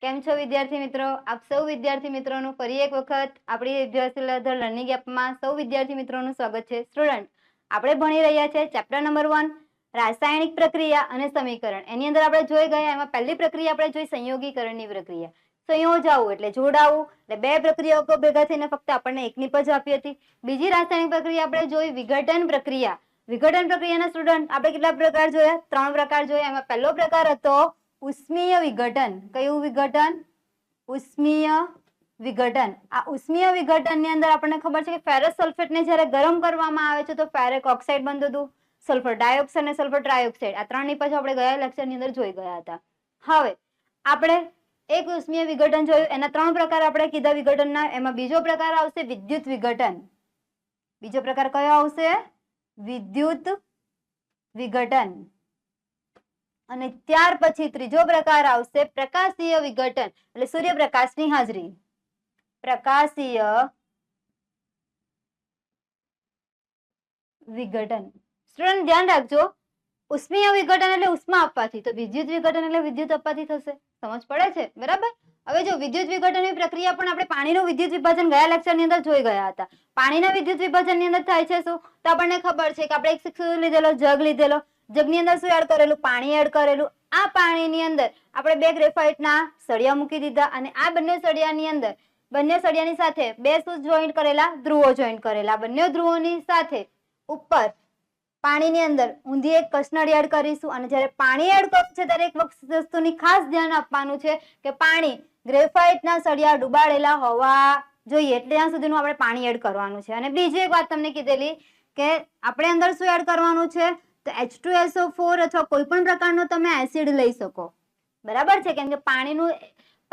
કેમ છો વિદ્યાર્થી મિત્રો? આપ સૌ વિદ્યાર્થી મિત્રોનું ફરી એક વખત આપણી વિદ્યાર્થી લર્નિંગ એપમાં સૌ વિદ્યાર્થી મિત્રોનું સ્વાગત છે. સ્ટુડન્ટ, આપણે ભણી રહ્યા છે ચેપ્ટર નંબર 1 રાસાયણિક પ્રક્રિયા અને સમીકરણ. એની અંદર આપણે જોઈ ગયા, એમાં પહેલી પ્રક્રિયા આપણે જોઈ સંયોગીકરણની પ્રક્રિયા. સંયોજાવું એટલે જોડાવું, એટલે બે પ્રક્રિયાઓ ભેગા થઈને ફક્ત આપણને એકની પજ આપી હતી. બીજી રાસાયણિક પ્રક્રિયા આપણે જોઈ વિઘટન પ્રક્રિયા. વિઘટન પ્રક્રિયાના સ્ટુડન્ટ આપણે કેટલા પ્રકાર જોયા? 3 પ્રકાર જોયા. એમાં પહેલો પ્રકાર હતો ઉષ્મીય વિઘટન. કયું વિઘટન? ઉષ્મીય વિઘટન. આ ઉષ્મીય વિઘટનની અંદર આપણને ખબર છે કે ફેરસ સલ્ફેટને જ્યારે ગરમ કરવામાં આવે છે તો ફેરિક ઓક્સાઇડ બનતું હતું, સલ્ફર ડાયોક્સાઇડ અને સલ્ફર ટ્રાયોક્સાઇડ. આ ત્રણની પછી આપણે ગયા લેક્ચરની અંદર જોઈ ગયા હતા. હવે આપણે એક ઉષ્મીય વિઘટન જોયું, એના 3 પ્રકાર આપણે કીધા વિઘટનના. એમાં બીજો પ્રકાર આવશે વિદ્યુત વિઘટન. બીજો પ્રકાર કયો આવશે? વિદ્યુત વિઘટન. અને ત્યાર પછી ત્રીજો પ્રકાર આવશે પ્રકાશીય વિઘટન, એટલે સૂર્યપ્રકાશની હાજરી. પ્રકાશીય વિઘટન. સ્ટુડન્ટ ધ્યાન રાખજો, ઉષ્મીય વિઘટન એટલે ઉષ્મા આપવાથી, તો વિદ્યુત વિઘટન એટલે વિદ્યુત આપવાથી થશે. સમજ પડે છે? બરાબર. હવે જો વિદ્યુત વિઘટનની પ્રક્રિયા પણ આપણે પાણીનું વિદ્યુત વિભાજન ગયા લેક્ચરની અંદર જોઈ ગયા હતા. પાણીના વિદ્યુત વિભાજનની અંદર થાય છે શું? તો આપણને ખબર છે કે આપણે એક શિક્ષક લીધેલો, જગ લીધેલો. જગની અંદર શું એડ કરેલું? પાણી એડ કરેલું. આ પાણીની અંદર આપણે 2 ગ્રેફાઇટના સળિયા મૂકી દીધા અને આ બંને સળિયાની અંદર બંને સળિયાની સાથે 2 શું જોઈન્ટ કરેલા? ધ્રુવો જોઈન્ટ કરેલા. બંને ધ્રુવોની સાથે ઉપર પાણીની અંદર ઊંધી એક કસનળી એડ કરીશું. અને જ્યારે પાણી એડ કરવું છે ત્યારે એક વસ્તુની ખાસ ધ્યાન આપવાનું છે કે પાણી ગ્રેફાઇટના સળિયા ડુબાડેલા હોવા જોઈએ, એટલે ત્યાં સુધીનું આપણે પાણી એડ કરવાનું છે. અને બીજી એક વાત તમને કીધેલી કે આપણે અંદર શું એડ કરવાનું છે? તો H2SO4 અથવા કોઈ પણ પ્રકારનો તમે એસિડ લઈ શકો. બરાબર છે? કેમ કે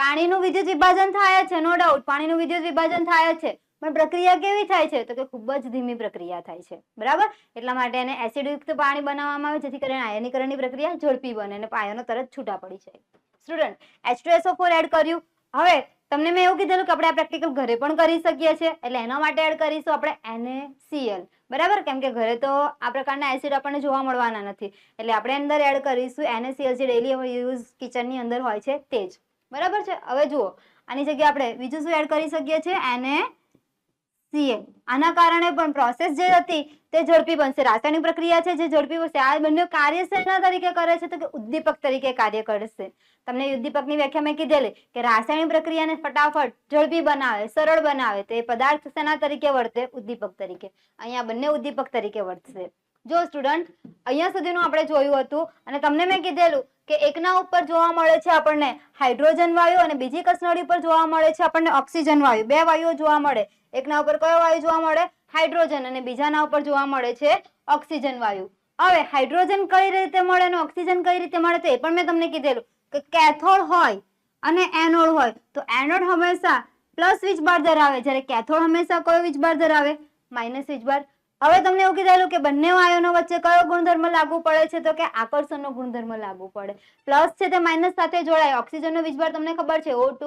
પાણીનું વિદ્યુત વિભાજન થાય છે, નો ડાઉટ પાણીનું વિદ્યુત વિભાજન થાય છે, પણ પ્રક્રિયા કેવી થાય છે? તો કે ખૂબ જ ધીમી પ્રક્રિયા થાય છે. બરાબર? એટલા માટે એને એસિડયુક્ત પાણી બનાવવામાં આવે જેથી કરીને આયનીકરણની પ્રક્રિયા ઝડપી બને અને આયનો તરત છૂટા પડી જાય. સ્ટુડન્ટ, H2SO4 એડ કર્યું. હવે તમને મેં એવું કીધેલું કે આપણે આ પ્રેક્ટિકલ ઘરે પણ કરી શકીએ છીએ, એટલે એના માટે એડ કરીશું આપણે NaCl. બરાબર? કેમ કે ઘરે તો આ પ્રકારના એસિડ આપણને જોવા મળવાના નથી, એટલે આપણે અંદર એડ કરીશું NaCl, જે ડેલી યુઝ કિચનની અંદર હોય છે તે જ. બરાબર છે? હવે જુઓ, આની જગ્યાએ આપણે બીજું શું એડ કરી શકીએ છીએ? NaCl. આના કારણે પણ પ્રોસેસ જે હતી તે ઝડપી બનશે. રાસાયણિક પ્રક્રિયા છે જે ઝડપી બનશે. આ બંને કાર્ય શેના તરીકે કરે છે? તો કે ઉદ્દીપક તરીકે કાર્ય કરશે. તમને ઉદ્દીપકની વ્યાખ્યા મેં કીધેલી કે રાસાયણિક પ્રક્રિયાને ફટાફટ ઝડપી બનાવે, સરળ બનાવે, તો એ પદાર્થ શેના તરીકે વર્તે? ઉદ્દીપક તરીકે. અહીંયા બંને ઉદ્દીપક તરીકે વર્તશે. જો સ્ટુડન્ટ, અહીંયા સુધીનું આપણે જોયું હતું અને તમને મેં કીધેલું કે એકના ઉપર જોવા મળે છે આપણને હાઇડ્રોજન વાયુ અને બીજી કસનળી પર જોવા મળે છે આપણને ઓક્સિજન વાયુ. 2 વાયુઓ જોવા મળે. એકના ઉપર કયો વાયુ જોવા મળે? હાઇડ્રોજન. અને બીજાના ઉપર જોવા મળે છે ઓક્સિજન વાયુ. હવે હાઇડ્રોજન કઈ રીતે મળે અને ઓક્સિજન કઈ રીતે મળે? તો એ પણ મેં તમને કીધેલું કે કેથોડ હોય અને એનોડ હોય તો એનોડ હંમેશા પ્લસ વીજભાર ધરાવે, જ્યારે કેથોડ હંમેશા કયો વીજભાર ધરાવે? માઇનસ વીજભાર. હવે તમને એવું કીધેલું કે બંને આયનો વચ્ચે કયો ગુણધર્મ લાગુ પડે છે? તો કે આકર્ષણનો ગુણધર્મ લાગુ પડે. પ્લસ છે તે માઇનસ સાથે જોડાય. ઓક્સિજનનો વીજભાર તમને ખબર છે O2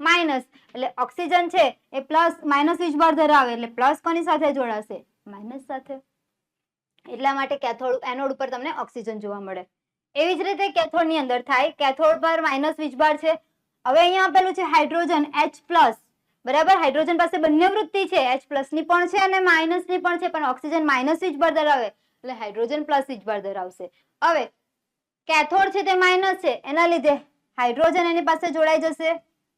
માઇનસ, એટલે ઓક્સિજન છે એ પ્લસ માઇનસ વીજભાર ધરાવે, એટલે પ્લસ કોની સાથે જોડાશે? માઇનસ સાથે. એટલા માટે કેથોડ એનોડ ઉપર તમને ઓક્સિજન જોવા મળે. એવી જ રીતે કેથોડ ની અંદર થાય. કેથોડ પર માઇનસ વીજભાર છે. હવે અહીંયા આપેલું છે હાઇડ્રોજન H+. બરાબર? હાઇડ્રોજન પાસે બંને વૃત્તિ છે, H+ ની પણ છે અને માઇનસ ની પણ છે, પણ ઓક્સિજન માઇનસ વીજભાર ધરાવે એટલે હાઇડ્રોજન પ્લસ વીજભાર ધરાવશે. હવે કેથોડ છે તે માઇનસ છે, એના લીધે હાઇડ્રોજન એની પાસે જોડાઈ જશે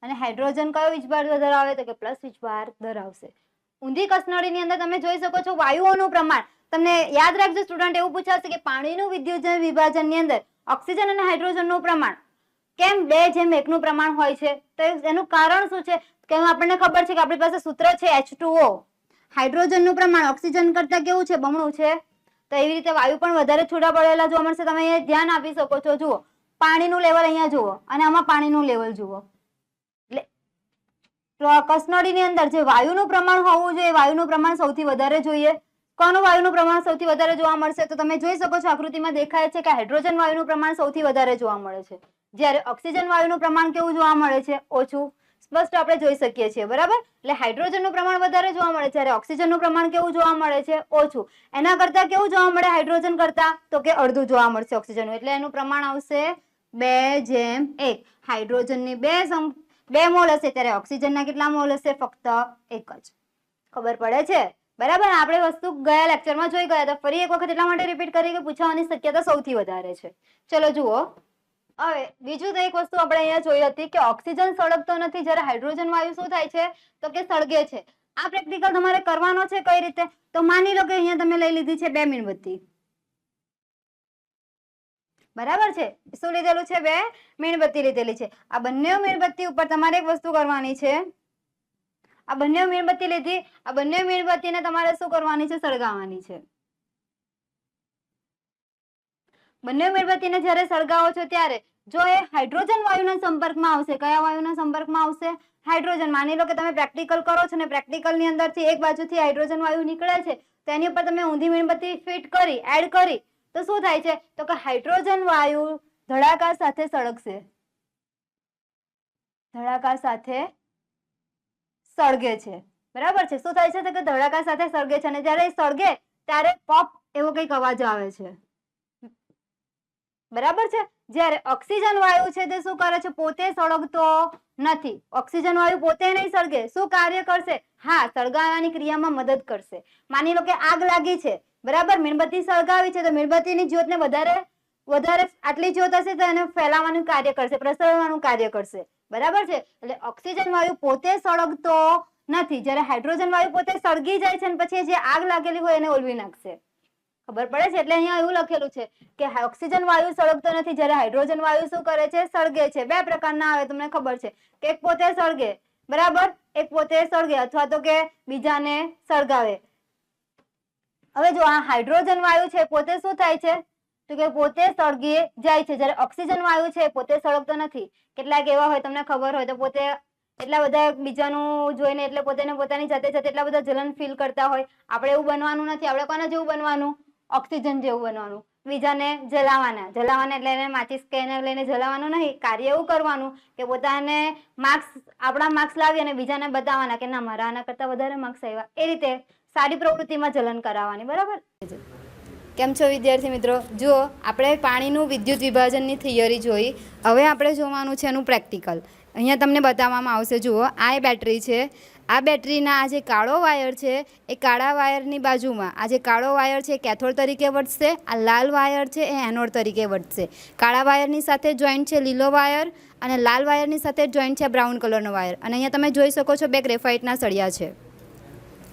અને હાઇડ્રોજન કયો વીજભાર ધરાવે? તો કે પ્લસ વીજભાર ધરાવશે. ઊંધી કસનળીની અંદર તમે જોઈ શકો છો વાયુઓનું પ્રમાણ. તમને યાદ રાખજો સ્ટુડન્ટ, એવું પૂછાશે કે પાણીનું વિદ્યુત વિભાજનની અંદર ઓક્સિજન અને હાઇડ્રોજનનું પ્રમાણ કેમ 2:1 નું પ્રમાણ હોય છે? તો એનું કારણ શું છે? કે આપણને ખબર છે કે આપણી પાસે સૂત્ર છે H2O. હાઇડ્રોજનનું પ્રમાણ ઓક્સિજન કરતા કેવું છે? બમણું છે. તો એવી રીતે વાયુ પણ વધારે છૂટા પડેલા જોવા મળશે. તમે અહીંયા ધ્યાન આપી શકો છો. જુઓ, પાણીનું લેવલ અહીંયા જુઓ અને આમાં પાણીનું લેવલ જુઓ. એટલે કસનળીની અંદર જે વાયુનું પ્રમાણ હોવું જોઈએ, વાયુનું પ્રમાણ સૌથી વધારે જોઈએ. કોનું વાયુનું પ્રમાણ સૌથી વધારે જોવા મળશે? તો તમે જોઈ શકો છો આકૃતિમાં દેખાય છે કે હાઇડ્રોજન વાયુનું પ્રમાણ સૌથી વધારે જોવા મળે છે, જ્યારે ઓક્સિજન વાયુનું પ્રમાણ કેવું જોવા મળે છે? ઓછું. સ્પષ્ટ આપણે જોઈ શકીએ છીએ. બરાબર? એટલે હાઇડ્રોજનનું પ્રમાણ વધારે જોવા મળે, જ્યારે ઓક્સિજનનું પ્રમાણ કેવું જોવા મળે છે? ઓછું. એના કરતા કેવું જોવા મળે હાઇડ્રોજન કરતા? તો કે અડધું જોવા મળશે ઓક્સિજનનું, એટલે એનું પ્રમાણ આવશે 2:1. હાઇડ્રોજનની 2 મોલ હશે ત્યારે ઓક્સિજનના કેટલા મોલ હશે? ફક્ત 1 જ. ખબર પડે છે? બરાબર. આપણે વસ્તુ ગયા લેક્ચરમાં જોઈ ગયા હતા, ફરી એક વખત એટલા માટે રિપીટ કરી કે પૂછવાની શક્યતા સૌથી વધારે છે. ચલો જુઓ. હવે બીજું તો એક વસ્તુ આપણે અહીંયા જોઈ હતી કે ઓક્સિજન સળગતો નથી જ્યારે હાઇડ્રોજન વાયુ શું થાય છે? તો કે સળગે છે. આ પ્રેક્ટિકલ તમારે કરવાનો છે કઈ રીતે? તો માની લો કે અહીંયા તમે લઈ લીધી છે 2 મીણબત્તી. બરાબર છે? શું લીધેલું છે? 2 મીણબત્તી લીધેલી છે. આ બંને મીણબત્તી ઉપર તમારે એક વસ્તુ કરવાની છે. આ બંને મીણબત્તી લીધી, આ બંને મીણબત્તીને તમારે શું કરવાની છે? સળગાવવાની છે. બંને મીણબત્તીને જ્યારે સળગાવો છો ત્યારે જો એ હાઇડ્રોજન વાયુના સંપર્કમાં આવશે, કયા વાયુના સંપર્કમાં આવશે? હાઇડ્રોજન. માની લો કે તમે પ્રેક્ટિકલ કરો છો ને પ્રેક્ટિકલ ની અંદરથી એક બાજુથી હાઇડ્રોજન વાયુ નીકળે છે, તો એની ઉપર તમે ઊંધી મીણબત્તી ફિટ કરી, એડ કરી, તો શું થાય છે? તો કે હાઇડ્રોજન વાયુ ધડાકા સાથે સળગશે. ધડાકા સાથે સળગે છે. બરાબર છે? શું થાય છે? તો કે ધડાકા સાથે સળગે છે અને જ્યારે સળગે ત્યારે પોપ એવો કંઈક અવાજ આવે છે. બરાબર છે? જ્યારે ઓક્સિજન વાયુ છે તે શું કરે છે? પોતે સળગતો નથી. ઓક્સિજન વાયુ પોતે નહીં સળગે. શું કાર્ય કરશે? હા, સળગાવવાની ક્રિયામાં મદદ કરશે. માની લો કે આગ લાગી છે, બરાબર, મીણબત્તી સળગાવી છે, તો મીણબત્તીની જ્યોતને વધારે આટલી જ્યોત હશે તો એને ફેલાવવાનું કાર્ય કરશે, પ્રસરવાનું કાર્ય કરશે. બરાબર છે? એટલે ઓક્સિજન વાયુ પોતે સળગતો નથી. જ્યારે હાઇડ્રોજન વાયુ પોતે સળગી જાય છે અને પછી જે આગ લાગેલી હોય એને ઓલવી નાખશે. ખબર પડે છે? એટલે અહીંયા એવું લખેલું છે કે ઓક્સિજન વાયુ સળગતો નથી જ્યારે હાઇડ્રોજન વાયુ શું કરે છે? સળગે છે. 2 પ્રકારના આવે, તમને ખબર છે કે એક પોતે સળગે, બરાબર, એક પોતે સળગે અથવા તો કે બીજાને સળગાવે. હવે જો આ હાઇડ્રોજન વાયુ છે પોતે શું થાય છે? તો કે પોતે સળગી જાય છે. જ્યારે ઓક્સિજન વાયુ છે પોતે સળગતો નથી. કેટલાક એવા હોય, તમને ખબર હોય તો પોતે એટલા બધા બીજાનું જોઈને એટલે પોતાની જાતે એટલા બધા જલન ફીલ કરતા હોય. આપણે એવું બનવાનું નથી. આપણે કોના જેવું બનવાનું? ઓક્સિજન જેવું બનવાનું. બીજાને જલાવાના એટલે એને માચિસ કે એને લઈને જલાવાનું નહીં. કાર્ય એવું કરવાનું કે પોતાને આપણા માર્ક્સ લાવી અને બીજાને બતાવવાના કે ના, મારા આના કરતા વધારે માર્ક્સ આવ્યા. એ રીતે સારી પ્રવૃત્તિમાં જલન કરાવવાની. બરાબર? કેમ છો વિદ્યાર્થી મિત્રો? જુઓ, આપણે પાણીનું વિદ્યુત વિભાજનની થિયરી જોઈ. હવે આપણે જોવાનું છે એનું પ્રેક્ટિકલ. અહીંયા તમને બતાવવામાં આવશે. જુઓ, આ એ બેટરી છે. આ બેટરીના આ જે કાળો વાયર છે એ કાળા વાયરની બાજુમાં આ જે કાળો વાયર છે એ કેથોડ તરીકે વર્તશે. આ લાલ વાયર છે એ એનોડ તરીકે વર્તશે. કાળા વાયરની સાથે જોઈન્ટ છે લીલો વાયર અને લાલ વાયરની સાથે જોઈન્ટ છે બ્રાઉન કલરનો વાયર. અને અહીંયા તમે જોઈ શકો છો 2 ગ્રેફાઇટના સળિયા છે.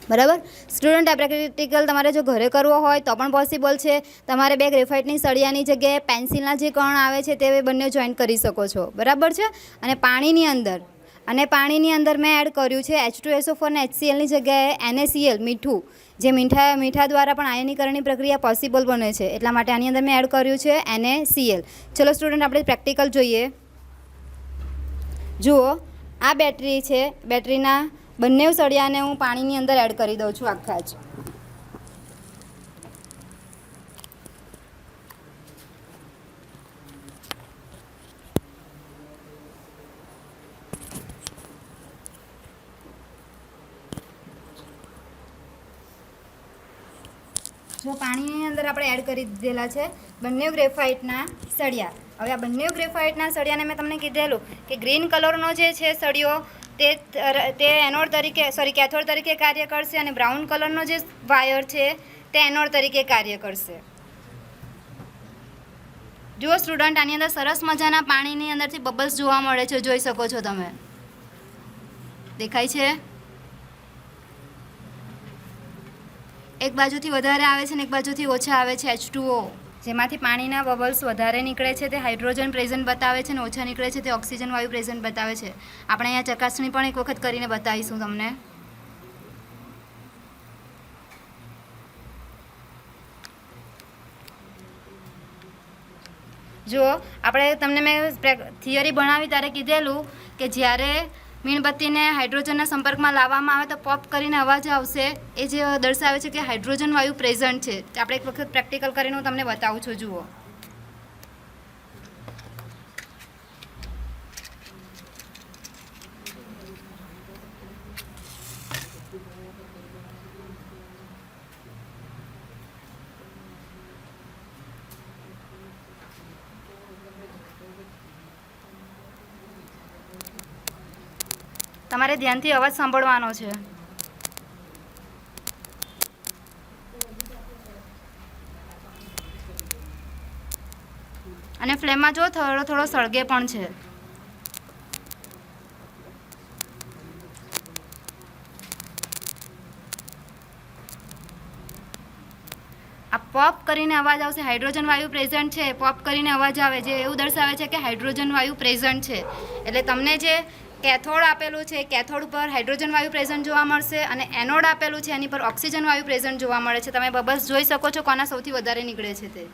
બરાબર? સ્ટુડન્ટ, આ પ્રેક્ટિકલ તમારે જો ઘરે કરવો હોય તો પણ પોસિબલ છે. તમારે 2 ગ્રેફાઇટની સળિયાની જગ્યાએ પેન્સિલના જે કણ આવે છે તે બંને જોઈન્ટ કરી શકો છો. બરાબર છે? અને પાણીની અંદર મેં એડ કર્યું છે H2SO4 અને HClની જગ્યાએ NaCl, મીઠું. જે મીઠા દ્વારા પણ આયનીકરણની પ્રક્રિયા પોસિબલ બને છે, એટલા માટે આની અંદર મેં એડ કર્યું છે NaCl. ચલો સ્ટુડન્ટ, આપણે પ્રેક્ટિકલ જોઈએ. જુઓ, આ બેટરી છે. બેટરીના બંને સળિયાને હું પાણીની અંદર એડ કરી દઉં છું આખા જ. જો પાણીની અંદર આપણે એડ કરી દીધેલા છે બંને ગ્રેફાઇટના સળિયા. હવે આ બંને ગ્રેફાઇટના સળિયાને મેં તમને કીધેલું કે ગ્રીન કલરનો જે છે સળિયો તે એનોડ તરીકે કેથોડ તરીકે કાર્ય કરશે અને બ્રાઉન કલરનો જે વાયર છે તે એનોડ તરીકે કાર્ય કરશે. જુઓ સ્ટુડન્ટ, આની અંદર સરસ મજાના પાણીની અંદરથી બબલ્સ જોવા મળે છે. જોઈ શકો છો તમે. દેખાય છે? એક બાજુથી વધારે આવે છે અને એક બાજુથી ઓછા આવે છે H2O. જેમાંથી પાણીના બબલ્સ વધારે નીકળે છે તે હાઇડ્રોજન પ્રેઝન્ટ બતાવે છે અને ઓછા નીકળે છે તે ઓક્સિજન વાયુ પ્રેઝન્ટ બતાવે છે. આપણે અહીંયા ચકાસણી પણ એક વખત કરીને બતાવીશું તમને. જુઓ, તમને મેં થિયરી ભણાવી ત્યારે કીધેલું કે જ્યારે મીણબત્તીને હાઇડ્રોજનના સંપર્કમાં લાવવામાં આવે તો પોપ કરીને અવાજ આવશે. એ જે દર્શાવે છે કે હાઇડ્રોજન વાયુ પ્રેઝન્ટ છે. આપણે એક વખત પ્રેક્ટિકલ કરીને હું તમને બતાવું છું. જુઓ, તમારે ધ્યાનથી અવાજ સાંભળવાનો છે. અને ફ્લેમમાં જો થોડો થોડો સળગે પણ છે. આ પોપ કરીને અવાજ આવશે. હાઇડ્રોજન વાયુ પ્રેઝન્ટ છે, પોપ કરીને અવાજ આવે જે એવું દર્શાવે છે કે હાઇડ્રોજન વાયુ પ્રેઝન્ટ છે. એટલે તમને જે કેથોડ આપેલું છે, કેથોડ ઉપર હાઇડ્રોજન વાયુ પ્રેઝન્ટ જોવા મળશે અને એનોડ આપેલું છે એની પર ઓક્સિજન વાયુ પ્રેઝન્ટ જોવા મળે છે. તમે બબલ્સ જોઈ શકો છો કોના સૌથી વધારે નીકળે છે તે.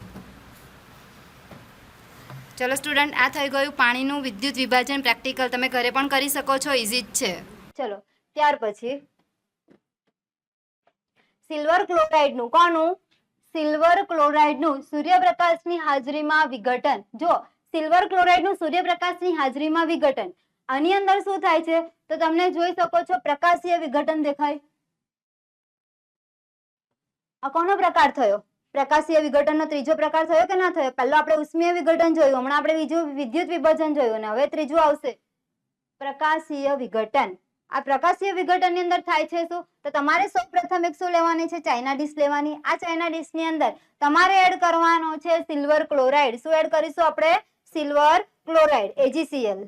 ચલો સ્ટુડન્ટ, આ થઈ ગયું પાણીનું વિદ્યુત વિભાજન પ્રેક્ટિકલ. તમે ઘરે પણ કરી શકો છો, ઇઝી જ છે. ચલો ત્યાર પછી સિલ્વર ક્લોરાઇડનું કોનું સિલ્વર ક્લોરાઇડનું સૂર્યપ્રકાશની હાજરીમાં વિઘટન. જો સિલ્વર ક્લોરાઇડનું સૂર્યપ્રકાશની હાજરીમાં વિઘટન, આની અંદર શું થાય છે તો તમને જોઈ શકો છો પ્રકાશીય વિઘટન દેખાય. આ કોનો પ્રકાર થયો? પ્રકાશીય વિઘટનનો ત્રીજો પ્રકાર થયો કે ના થયો? પહેલો આપણે ઉષ્મીય વિઘટન જોયું, હમણાં આપણે બીજું વિદ્યુત વિભાજન જોયું અને હવે ત્રીજું આવશે પ્રકાશીય વિઘટન. આ પ્રકાશીય વિઘટનની અંદર થાય છે શું તો તમારે સૌપ્રથમ એક શું લેવાની છે? ચાઇના ડીશ લેવાની. આ ચાઇના ડીશની અંદર તમારે એડ કરવાનો છે સિલ્વર ક્લોરાઇડ. શું એડ કરીશું આપણે? Silver chloride, AgCl.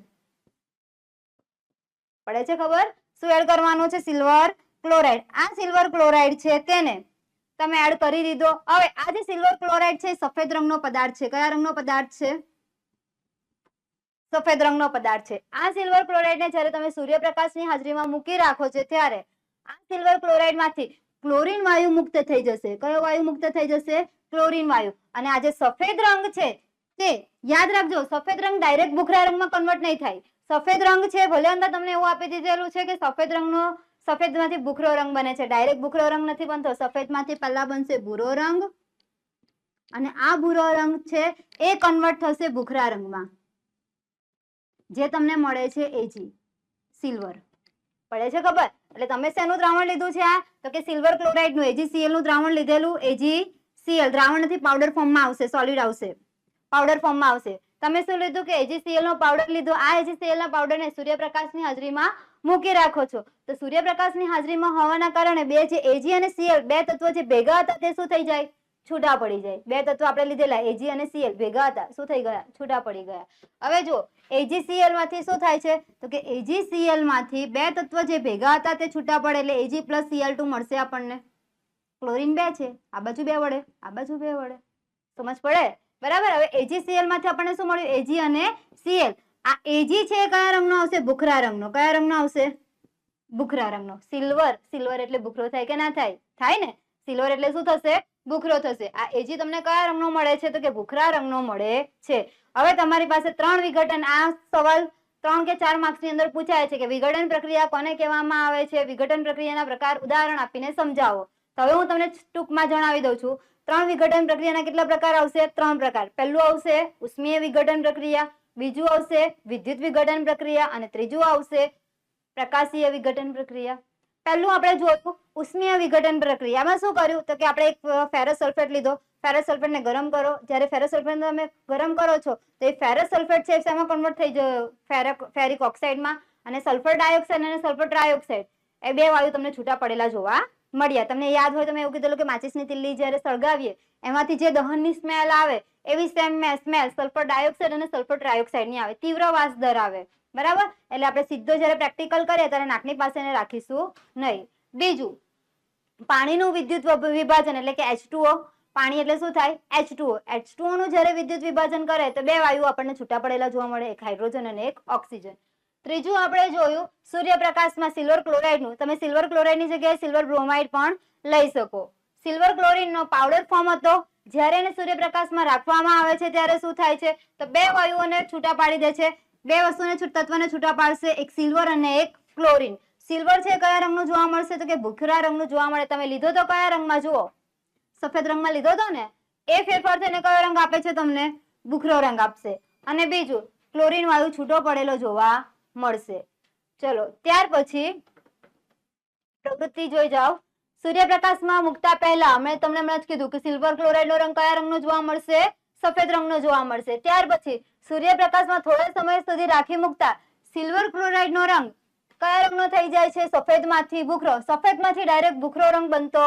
પડે છે ખબર? શું એડ કરવાનું છે? Silver chloride. આ સિલ્વર ક્લોરાઇડ છે તેને તમે એડ કરી દીધો. હવે આ જે સિલ્વર ક્લોરાઇડ છે સફેદ રંગનો પદાર્થ છે. કયા રંગનો પદાર્થ છે? સફેદ રંગનો પદાર્થ છે. આ સિલ્વર ક્લોરાઇડને જ્યારે તમે સૂર્યપ્રકાશની હાજરીમાં મૂકી રાખો છો ત્યારે આ સિલ્વર ક્લોરાઇડમાંથી ક્લોરીન વાયુ મુક્ત થઈ જશે. કયો વાયુ મુક્ત થઈ જશે? ક્લોરીન વાયુ. અને આ જે સફેદ રંગ છે તે યાદ રાખજો, સફેદ રંગ ડાયરેક્ટ ભૂખરા રંગમાં કન્વર્ટ નહીં થાય. સફેદ રંગ છે ભલે અંદર તમને એવું આપી દીધેલું છે કે સફેદમાંથી ભૂખરો રંગ બને છે, ડાયરેક્ટ ભૂખરો રંગ નથી બનતો. સફેદમાંથી પહેલા બનશે ભૂરો રંગ અને આ ભૂરો રંગ છે એ કન્વર્ટ થશે ભૂખરા રંગમાં, જે તમને મળે છે Ag, સિલ્વર. પડે છે ખબર? એટલે તમે શેનું દ્રાવણ લીધું છે? આ તો કે સિલ્વર ક્લોરાઇડ નું AgCl નું દ્રાવણ લીધેલું. AgCl દ્રાવણ નથી, પાવડર ફોર્મમાં આવશે, સોલિડ આવશે, પાવડર ફોર્મમાં આવશે. તમે શું લીધું કે AgCl નો પાવડર લીધો. આ AgCl ના પાવડરને સૂર્યપ્રકાશની હાજરીમાં મૂકી રાખો છો તો સૂર્યપ્રકાશની હાજરીમાં હોવાના કારણે બે જે Ag અને Cl બે તત્વો જે ભેગા હતા તે શું થઈ જાય? છૂટા પડી જાય. બે તત્વો આપણે લીધેલા Ag અને Cl ભેગા હતા, શું થઈ ગયા? છૂટા પડી ગયા. હવે જો AgCl માંથી શું થાય છે તો કે AgCl માંથી બે તત્વ જે ભેગા હતા તે છૂટા પડે એટલે Ag plus Cl2 મળશે આપણને. ક્લોરીન 2 છે, આ બાજુ 2 વડે, આ બાજુ 2 વડે. સમજ પડે? બરાબર. હવે AgCl માંથી આપણને શું મળ્યું? Ag અને Cl. આ Ag છે કયા રંગનો આવશે? ભૂખરા રંગનો. કયા રંગનો આવશે? ભૂખરા રંગનો. સિલ્વર, સિલ્વર એટલે ભૂખરો થાય કે ના થાય? થાય ને. સિલ્વર એટલે શું થશે? ભૂખરો થશે. આ Ag તમને કયા રંગનો મળે છે તો કે ભૂખરા રંગનો મળે છે. હવે તમારી પાસે 3 વિઘટન, આ સવાલ 3 કે 4 માર્ક્સની અંદર પૂછાય છે કે વિઘટન પ્રક્રિયા કોને કહેવામાં આવે છે? વિઘટન પ્રક્રિયાના પ્રકાર ઉદાહરણ આપીને સમજાવો. તો હવે હું તમને ટૂંકમાં જણાવી દઉં છું. 3 વિઘટન પ્રક્રિયાના કેટલા પ્રકાર આવશે? 3 પ્રકાર. પહેલું આવશે ઉષ્મીય વિઘટન પ્રક્રિયા, બીજું આવશે વિદ્યુત વિઘટન પ્રક્રિયા અને ત્રીજું આવશે પ્રકાશીય વિઘટન પ્રક્રિયા. પહેલું આપણે જોયું ઉષ્મીય વિઘટન પ્રક્રિયામાં શું કર્યું તો કે આપણે એક ફેરસ સલ્ફેટ લીધો. ફેરસ સલ્ફેટને ગરમ કરો. જ્યારે ફેરસ સલ્ફેટને તમે ગરમ કરો છો તો એ ફેરસ સલ્ફેટ છે શેમાં કન્વર્ટ થઈ જાય? ફેરિક ઓક્સાઇડમાં. અને સલ્ફર ડાયોક્સાઇડ અને સલ્ફર ટ્રાયોક્સાઇડ એ બે વાયુ તમને છૂટા પડેલા જોવા મળ્યા. તમને યાદ હોય તો મેં એવું કીધેલું કે માચિસની તિલ્લી જ્યારે સળગાવીએ એમાંથી જે દહનની સ્મેલ આવે એવી સેમ સ્મેલ સલ્ફર ડાયોક્સાઇડ અને સલ્ફર ટ્રાયોક્સાઇડની આવે, તીવ્ર વાસ ધરાવે. બરાબર. એટલે આપણે સીધો જ્યારે પ્રેક્ટિકલ કરીએ ત્યારે નાકની પાસે રાખીશું નહીં. બીજું પાણીનું વિદ્યુત વિભાજન એટલે કે H2O. પાણી એટલે શું થાય? H2O. H2O નું જ્યારે વિદ્યુત વિભાજન કરે તો બે વાયુ આપણને છૂટા પડેલા જોવા મળે, એક હાઇડ્રોજન અને એક ઓક્સિજન. ત્રીજું આપણે જોયું સૂર્યપ્રકાશમાં સિલ્વર ક્લોરાઇડનું. તમે સિલ્વર ક્લોરાઇડની જગ્યાએ સિલ્વર બ્રોમાઇડ પણ લઈ શકો. સિલ્વર ક્લોરીનનો પાવડર ફોર્મ હતો. જ્યારે એને સૂર્યપ્રકાશમાં રાખવામાં આવે છે ત્યારે શું થાય છે તો બે વાયુઓને છૂટા પાડી દે છે. બે વસ્તુને તત્વને છૂટા પાડશે, એક સિલ્વર અને એક ક્લોરીન. સિલ્વર છે કયા રંગનું જોવા મળશે તો કે ભૂખરા રંગનું જોવા મળે. તમે લીધો તો કયા રંગમાં? જુઓ, સફેદ રંગમાં લીધો તો ને. એ ફેરફાર થઈને કયો રંગ આપે છે તમને? ભૂખરો રંગ આપશે. અને બીજું ક્લોરીન વાયુ છૂટો પડેલો જોવા મળશે. ચલો ત્યાર પછી પ્રવૃત્તિ જોઈ જાઓ. સૂર્યપ્રકાશમાં મૂકતા પહેલા મેં તમને હમણાં જ કીધું કે સિલ્વર ક્લોરાઇડનો રંગ કયા રંગનો જોવા મળશે? સફેદ રંગનો જોવા મળશે. ત્યાર પછી સૂર્યપ્રકાશમાં થોડા સમય સુધી રાખી મૂકતા સિલ્વર ક્લોરાઇડનો રંગ કયા રંગનો થઈ જાય છે? સફેદમાંથી ભૂખરો. સફેદમાંથી ડાયરેક્ટ ભૂખરો રંગ બનતો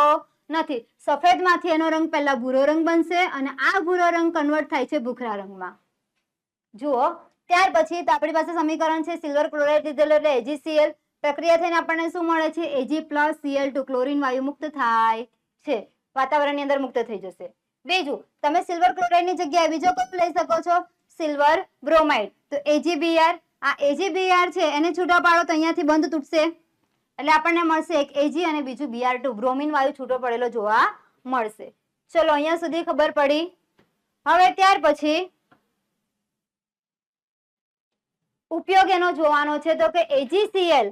નથી. સફેદમાંથી એનો રંગ પહેલા ભૂરો રંગ બનશે અને આ ભૂરો રંગ કન્વર્ટ થાય છે ભૂખરા રંગમાં. જુઓ, ત્યાર પછી આપણી પાસે સમીકરણ છે સિલ્વર ક્લોરાઇડ લીધેલો એટલે AgCl. પ્રક્રિયા થઈને આપણને શું મળે છે? Ag+Cl2 ક્લોરીન વાયુ મુક્ત થાય છે, વાતાવરણની અંદર મુક્ત થઈ જશે. બીજું, તમે સિલ્વર ક્લોરાઇડની જગ્યાએ બીજો કયો લઈ શકો છો? Silver bromide. તો AgBr. આ AgBr છે એને છૂટા પાડો તો અહીંયાથી બંધ તૂટશે એટલે આપણને મળશે એક Ag અને બીજું Br2. બ્રોમિન વાયુ છૂટો પડેલો જોવા મળશે. ચલો, અહીંયા સુધી ખબર પડી. હવે ત્યાર પછી ઉપયોગ એનો જોવાનો છે તો કે AgCl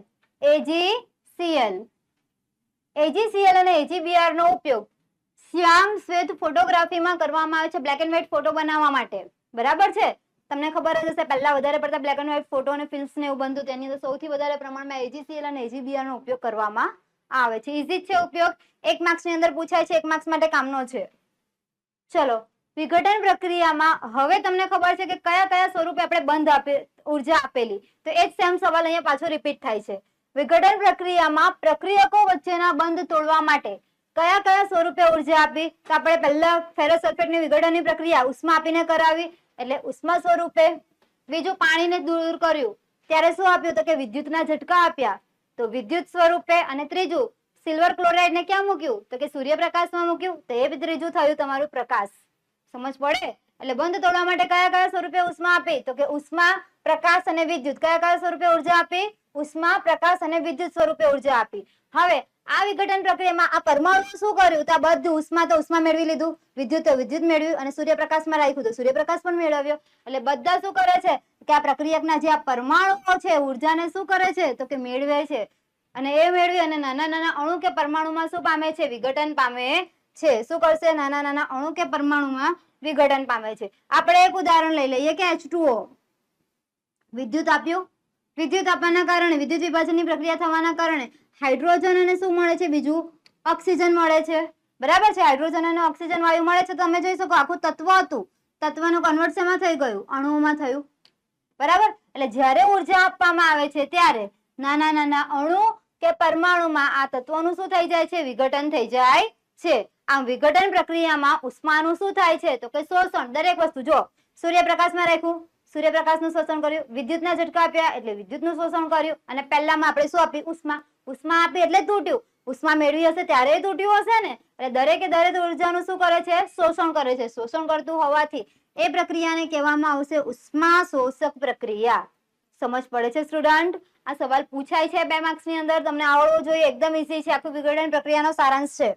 અને AgBr નો ઉપયોગ શ્યામ શ્વેત ફોટોગ્રાફીમાં કરવામાં આવે છે, બ્લેક એન્ડ વ્હાઇટ ફોટો બનાવવા માટે. બરાબર છે? તમને ખબર જ હશે પહેલા વધારે પડતા બ્લેક એન્ડ વ્હાઇટ ફોટો અને ફિલ્મ્સ ને એવું બનતું, તેની અંદર સૌથી વધારે પ્રમાણમાં AgCl અને AgBr નો ઉપયોગ કરવામાં આવે છે. ઈઝી છે ઉપયોગ, 1 માર્ક્સ ની અંદર પૂછાય છે, 1 માર્ક્સ માટે કામનો છે. ચલો, વિઘટન પ્રક્રિયામાં હવે તમને ખબર છે કે કયા કયા સ્વરૂપે આપણે બંધ ઉર્જા આપેલી, તો એ જ સેમ સવાલ અહીંયા પાછો રિપીટ થાય છે. વિઘટન પ્રક્રિયામાં પ્રક્રિયકો વચ્ચેના બંધ તોડવા માટે કયા કયા સ્વરૂપે ઉર્જા આપી? તો આપણે પહેલા ફેરસ સલ્ફેટની વિઘટનની પ્રક્રિયા ઉષ્મા આપીને કરાવી એટલે ઉષ્મા સ્વરૂપે. બીજું, પાણીને દૂર કર્યું ત્યારે શું આપ્યું? તો કે વિદ્યુતના ઝટકા આપ્યા, તો વિદ્યુત સ્વરૂપે. અને ત્રીજું, સિલ્વર ક્લોરાઇડ ને ક્યાં મૂક્યું? તો કે સૂર્યપ્રકાશમાં મૂક્યું, તો એ ત્રીજું થયું તમારું પ્રકાશ. સમજ પડે? એટલે બંધ તોડવા માટે કયા કયા સ્વરૂપે ઉષ્મા આપી? તો કે ઉષ્મા, પ્રકાશ અને વિદ્યુત. કયા કયા સ્વરૂપે ઉર્જા આપી? ઉષ્મા, પ્રકાશ અને વિદ્યુત સ્વરૂપે ઉર્જા આપી. હવે આ વિઘટન પ્રક્રિયામાં આ પરમાણુ શું કર્યું? તો આ બધું ઉષ્મા તો ઉષ્મા મેળવી લીધું, વિદ્યુત તો વિદ્યુત મેળવ્યું અને સૂર્યપ્રકાશમાં રાખ્યું તો સૂર્યપ્રકાશ પણ મેળવ્યો. એટલે બધા શું કરે છે કે આ પ્રક્રિયાના જે આ પરમાણુઓ છે ઉર્જાને શું કરે છે? તો કે મેળવે છે. અને એ મેળવી અને નાના નાના અણુ કે પરમાણુમાં શું પામે છે? વિઘટન પામે છે. શું કરશે? નાના નાના અણુ કે પરમાણુમાં વિઘટન પામે છે. આપણે એક ઉદાહરણ લઈ લઈએ કે H2O. વિદ્યુત આપ્યું, વિદ્યુત આપવાના કારણે, વિદ્યુત વિભાજનની પ્રક્રિયા થવાના કારણે હાઇડ્રોજન અને શું મળે છે? બીજું ઓક્સિજન મળે છે. બરાબર છે? હાઇડ્રોજન અને ઓક્સિજન વાયુ મળે છે. તમે જોઈ શકો આખું તત્વ હતું, તત્વનું કન્વર્ટ શેમાં થઈ ગયું? અણુઓમાં થયું. બરાબર? એટલે જ્યારે ઉર્જા આપવામાં આવે છે ત્યારે નાના નાના અણુ કે પરમાણુમાં આ તત્વોનું શું થઈ જાય છે? વિઘટન થઈ જાય છે. આમ વિઘટન પ્રક્રિયામાં ઉષ્માનું શું થાય છે? તો કે શોષણ. દરેક વસ્તુ જો સૂર્યપ્રકાશમાં રાખ્યું, સૂર્યપ્રકાશનું શોષણ કર્યું, વિદ્યુતના ઝટકા આપ્યા એટલે વિદ્યુતનું શોષણ કર્યું અને પહેલામાં આપણે શું આપી? ઉષ્મા. ઉષ્મા આપી એટલે તૂટ્યું. ઉષ્મા મેળવી હશે ત્યારે તૂટ્યું હશે ને? એટલે દરેકે દરેક ઉર્જાનું શું કરે છે? શોષણ કરે છે. શોષણ કરતું હોવાથી એ પ્રક્રિયાને કહેવામાં આવશે ઉષ્મા શોષક પ્રક્રિયા. સમજ પડે છે સ્ટુડન્ટ? આ સવાલ પૂછાય છે 2 માર્ક્સ ની અંદર, તમને આવડવો જોઈએ. એકદમ ઈઝી છે, આખું વિઘટન પ્રક્રિયાનો સારાંશ છે.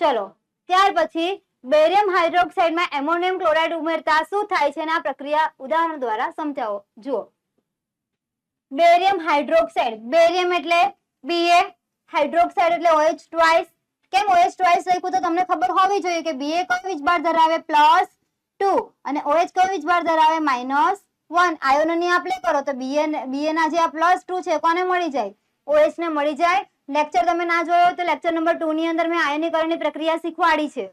ચલો, ત્યાર પછી બેરિયમ હાઇડ્રોક્સાઇડમાં એમોનિયમ ક્લોરાઇડ ઉમેરતા શું થાય છે? આ પ્રક્રિયા ઉદાહરણ દ્વારા સમજાવો. જુઓ, બેરિયમ હાઇડ્રોક્સાઇડ, બેરિયમ એટલે Ba, હાઇડ્રોક્સાઇડ એટલે OH2. કેમ OH2 લખ્યું? તો તમને ખબર હોવી જોઈએ કે Ba કયો વીજભાર ધરાવે? +2 અને OH કયો વીજભાર ધરાવે? -1. આયોનોની આપ લે કરો તો Ba ના જે આ +2 છે કોને મળી જાય? OH ને મળી જાય. લેક્ચર તમે ના જોયો તો લેક્ચર નંબર 2 ની અંદર મેં આયનીકરણની પ્રક્રિયા શીખવાડી છે.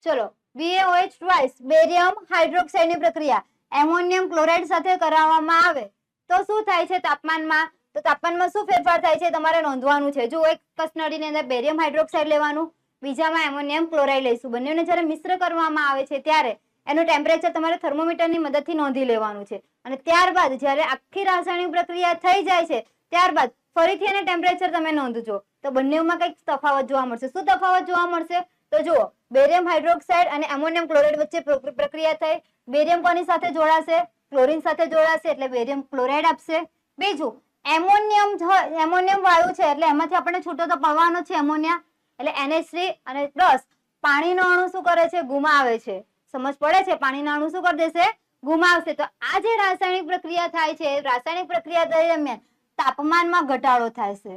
ચલો, BaOH2 બેરિયમ હાઇડ્રોક્સાઇડની પ્રક્રિયા એમોનિયમ ક્લોરાઇડ સાથે કરાવવામાં આવે તો શું થાય છે તાપમાનમાં? તો તાપમાનમાં શું ફેરફાર થાય છે તમારે નોંધવાનું છે. જો એક કસનળીની અંદર બેરિયમ હાઇડ્રોક્સાઇડ લેવાનું, બીજામાં એમોનિયમ ક્લોરાઇડ લઈશું. બંનેને જ્યારે મિશ્ર કરવામાં આવે છે ત્યારે એનું ટેમ્પરેચર તમારે થર્મોમીટરની મદદથી નોંધી લેવાનું છે. અને ત્યારબાદ જ્યારે આખી રાસાયણિક પ્રક્રિયા થઈ જાય છે ત્યારબાદ ફરીથી એને ટેમ્પરેચર તમે નોંધજો તો બંનેમાં કંઈક તફાવત જોવા મળશે. શું તફાવત જોવા મળશે? તો જુઓ, બેરિયમ હાઇડ્રોક્સાઇડ અને એમોનિયમ ક્લોરાઇડ વચ્ચે પ્રક્રિયા થઈ. બેરિયમ કોની સાથે જોડાશે? ક્લોરીન સાથે જોડાશે એટલે બેરિયમ ક્લોરાઇડ આપશે. બીજું, એમોનિયમ વાયુ છે એટલે એમાંથી આપણને છૂટો તો પડવાનો છે એમોનિયા એટલે NH3 અને પ્લસ પાણીનો અણુ શું કરે છે? ગુમાવે છે. સમજ પડે છે? પાણીના અણુ શું કરી દેશે? ગુમાવશે. તો આ જે રાસાયણિક પ્રક્રિયા થાય છે, રાસાયણિક પ્રક્રિયા દરમિયાન તાપમાનમાં ઘટાડો થાય છે.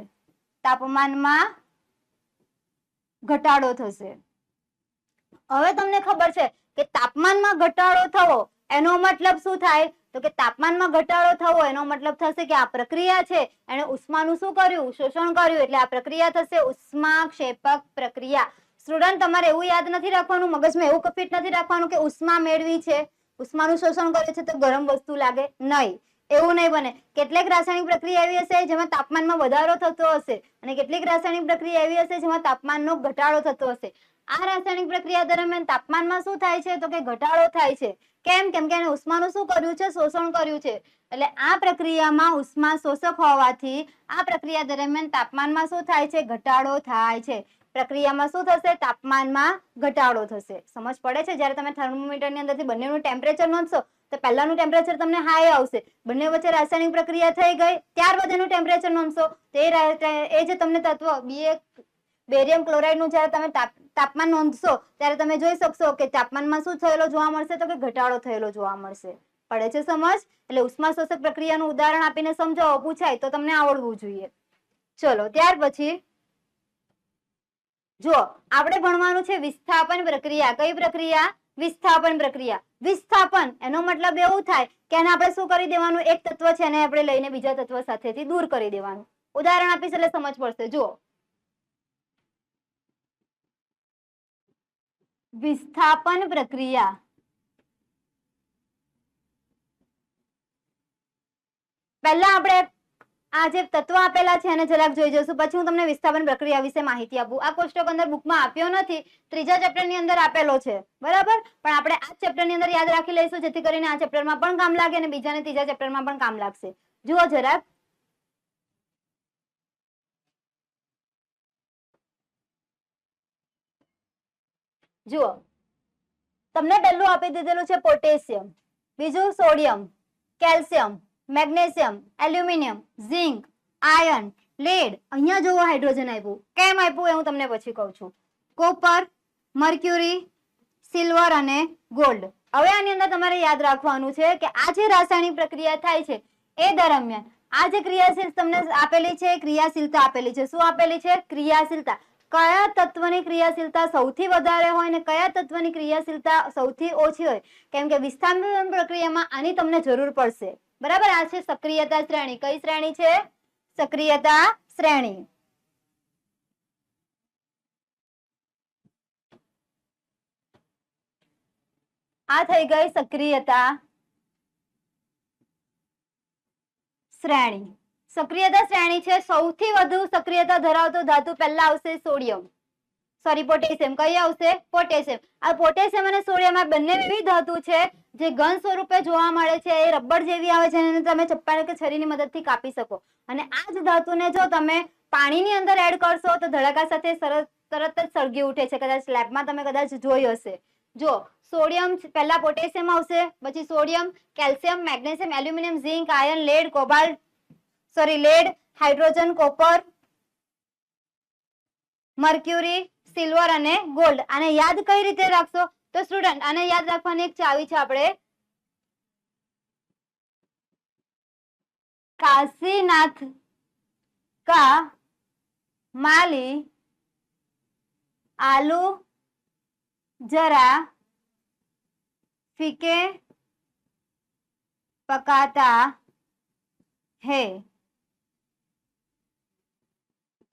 તાપમાનમાં ઘટાડો થશે. હવે તમને ખબર છે કે તાપમાનમાં ઘટાડો થવો એનો મતલબ શું થાય? તો કે તાપમાનમાં ઘટાડો થવો એનો મતલબ થશે કે આ પ્રક્રિયા છે એને ઉષ્માનું શું કર્યું? શોષણ કર્યું. એટલે આ પ્રક્રિયા થશે ઉષ્માક્ષેપક પ્રક્રિયા. સ્ટુડન્ટ, તમારે એવું યાદ નથી રાખવાનું, મગજમાં એવું ફિટ નથી રાખવાનું કે ઉષ્મા મેળવી છે, ઉષ્માનું શોષણ કરે છે તો ગરમ વસ્તુ લાગે. નહીં, એવું નહીં બને. કેટલીક રાસાયણિક પ્રક્રિયા એવી હશે જેમાં તાપમાનમાં વધારો થતો હશે અને કેટલીક રાસાયણિક પ્રક્રિયા એવી હશે જેમાં તાપમાનનો ઘટાડો થતો હશે. આ રાસાયણિક પ્રક્રિયા દરમિયાન તાપમાનમાં શું થાય છે તો કે ઘટાડો થાય છે. કેમ? કેમ કે એને ઉષ્માનું શું કર્યું છે? શોષણ કર્યું છે. એટલે આ પ્રક્રિયામાં ઉષ્મા શોષક હોવાથી આ પ્રક્રિયા દરમિયાન તાપમાનમાં શું થાય છે? ઘટાડો થાય છે. પ્રક્રિયામાં શું થશે? તાપમાનમાં ઘટાડો થશે. સમજ પડે છે? જ્યારે તમે થર્મોમીટરની અંદરથી બંનેનું ટેમ્પરેચર નોંધશો તો પહેલાનું ટેમ્પરેચર તમને હાઈ આવશે. બંને વચ્ચે રાસાયણિક પ્રક્રિયા થઈ ગઈ, ત્યારબાદ એનું ટેમ્પરેચર નોંધશો તો એ જે તમને તત્વ બેરિયમ ક્લોરાઇડનું જ્યારે તમે તાપમાન નોંધશો ત્યારે તમે જોઈ શકશો કે તાપમાનમાં શું થયેલો જોવા મળશે તો કે ઘટાડો થયેલો જોવા મળશે. પડે છે સમજ? એટલે ઉષ્મા શોષક પ્રક્રિયાનું ઉદાહરણ આપીને સમજાવો પૂછાય તો તમને આવડવું જોઈએ. ચલો ત્યાર પછી જો આપણે ભણવાનું છે વિસ્થાપન પ્રક્રિયા. કઈ પ્રક્રિયા? વિસ્થાપન પ્રક્રિયા. વિસ્થાપન એનો મતલબ એવું થાય કે એને આપણે શું કરી દેવાનું? એક તત્વ છે એને આપણે લઈને બીજા તત્વ સાથેથી દૂર કરી દેવાનું. ઉદાહરણ આપીશ એટલે સમજ પડશે. જુઓ, વિસ્થાપન પ્રક્રિયા. પહેલા આપણે આ જે તત્વ આપેલા છે એને જરાક જોઈ જશું, પછી હું તમને વિસ્થાપન પ્રક્રિયા વિશે માહિતી આપું. આ કોષ્ટક અંદર બુકમાં આપ્યો નથી, ત્રીજા ચેપ્ટરની અંદર આપેલો છે, બરાબર? પણ આપણે આ ચેપ્ટરની અંદર યાદ રાખી લઈશું જેથી કરીને આ ચેપ્ટરમાં પણ કામ લાગે અને બીજા ને ત્રીજા ચેપ્ટરમાં પણ કામ લાગશે. જુઓ જરાક, જુઓ તમને પહેલું આપી દીધેલું છે પોટેશિયમ, બીજું sodium, calcium, magnesium, aluminium, zinc, iron, lead. અહીંયા જોવો હાઇડ્રોજન આપ્યું. કેમ આપ્યું એ હું તમને પછી કહું છું. કોપર, મર્ક્યુરી, સિલ્વર અને ગોલ્ડ. હવે આની અંદર તમારે યાદ રાખવાનું છે કે આ જે રાસાયણિક પ્રક્રિયા થાય છે એ દરમિયાન આ જે ક્રિયાશીલ તમને આપેલી છે, ક્રિયાશીલતા આપેલી છે. શું આપેલી છે? ક્રિયાશીલતા. કયા તત્વની ક્રિયાશીલતા સૌથી વધારે હોય અને કયા તત્વની ક્રિયાશીલતા સૌથી ઓછી હોય? કેમ કે વિસ્થાપન પ્રક્રિયામાં આની તમને જરૂર પડશે, બરાબર? આ છે સક્રિયતા શ્રેણી. કઈ શ્રેણી છે? સક્રિયતા શ્રેણી. આ થઈ ગઈ સક્રિયતા શ્રેણી. સક્રિયતા શ્રેણી છે. સૌથી વધુ સક્રિયતા ધરાવતો ધાતુ પહેલા આવશે સોડિયમ, સોરી પોટેશિયમ. કઈ આવશે? પોટેશિયમ. આ પોટેશિયમ અને સોડિયમ આ બંને એવી ધાતુ છે જે ઘન સ્વરૂપે જોવા મળે છે. એ રબર જેવી આવે છે અને તમે ચપ્પા કે છરીની મદદથી કાપી શકો. અને આ જ ધાતુને જો તમે પાણીની અંદર એડ કરશો તો ધડાકા સાથે તરત જ સળગી ઉઠે છે. કદાચ લેબમાં તમે કદાચ જોઈ હશે. જો સોડિયમ પહેલા પોટેશિયમ આવશે, પછી sodium, calcium, magnesium, aluminium, zinc, iron, lead, cobalt, lead, hydrogen, copper, mercury, silver અને ગોલ્ડ. આને યાદ કઈ રીતે રાખશો? તો સ્ટુડન્ટ આને યાદ રાખવાની એક ચાવી છે. આપણે काशीनाथ का माली आलू जरा फीके पकाता है,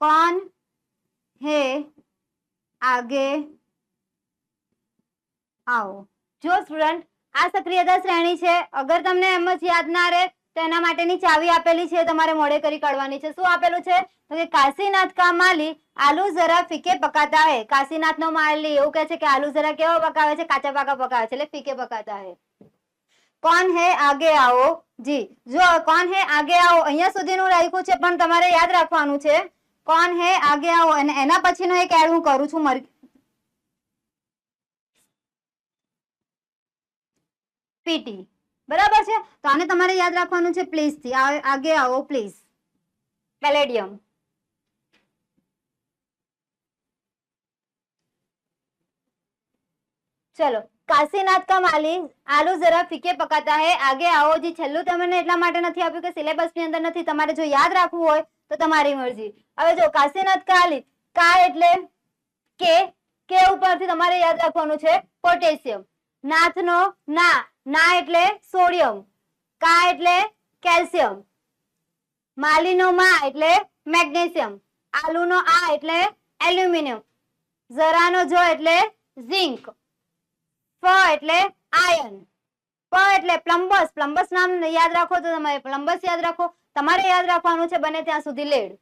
कौन है आगे आओ. जो स्टूडेंट आ सक्रियता श्रेणी है. अगर तमने एम ज याद ना रहे तो एना माटेनी चावी आपेली है, तमारे मोड़े करी काढवानी है. શું આપેલું છે? તો કે કાશીનાથ કા માલી આલુ જરા ફીકે પકાતા હે. કાશીનાથ નો માલી એવું કહે છે કે આલુ જરા કેવો પકાવે છે? કાચા પાકા પકાવે છે, એટલે ફીકે પકાતા હે. કોણ હે આગે આવો. જી જો કોણ હે આગે આવો અહીંયા સુધીનું રાખ્યું છે, પણ તમારે યાદ રાખવાનું છે કોણ હે આગે આવો. અને એના પછીનો એક એડ હું કરું છું, પીટી. બરાબર છે? તો આને તમારે યાદ રાખવાનું છે પ્લીઝ થી. આગે આવો પ્લીઝ. પેલેડિયમ. ચલો, કાશીનાથ કા માલી આલુ જરા ફીકે પકાતા હે, આગે આવો. જી છેલ્લું તમને એટલા માટે નથી આપ્યું કે સિલેબસ ની અંદર નથી. તમારે જો યાદ રાખવું હોય તો તમારી મરજી. હવે જો કાશીનાથ કા આલી, કા એટલે કે ઉપરથી તમારે યાદ રાખવાનું છે પોટેશિયમ. નાથ નો ના એટલે સોડિયમ, કા એટલે કેલ્શિયમ, માલી નો મા એટલે મેગ્નેશિયમ, આલુ નો આ એટલે એલ્યુમિનિયમ, જરા નો જો એટલે ઝિંક, ફ એટલે આયર્ન, પ એટલે પ્લમ્બસ. પ્લમ્બસ નામ યાદ રાખો તો તમારે પ્લમ્બસ યાદ રાખો. તમારે યાદ રાખવાનું છે બને ત્યાં સુધી લેડ.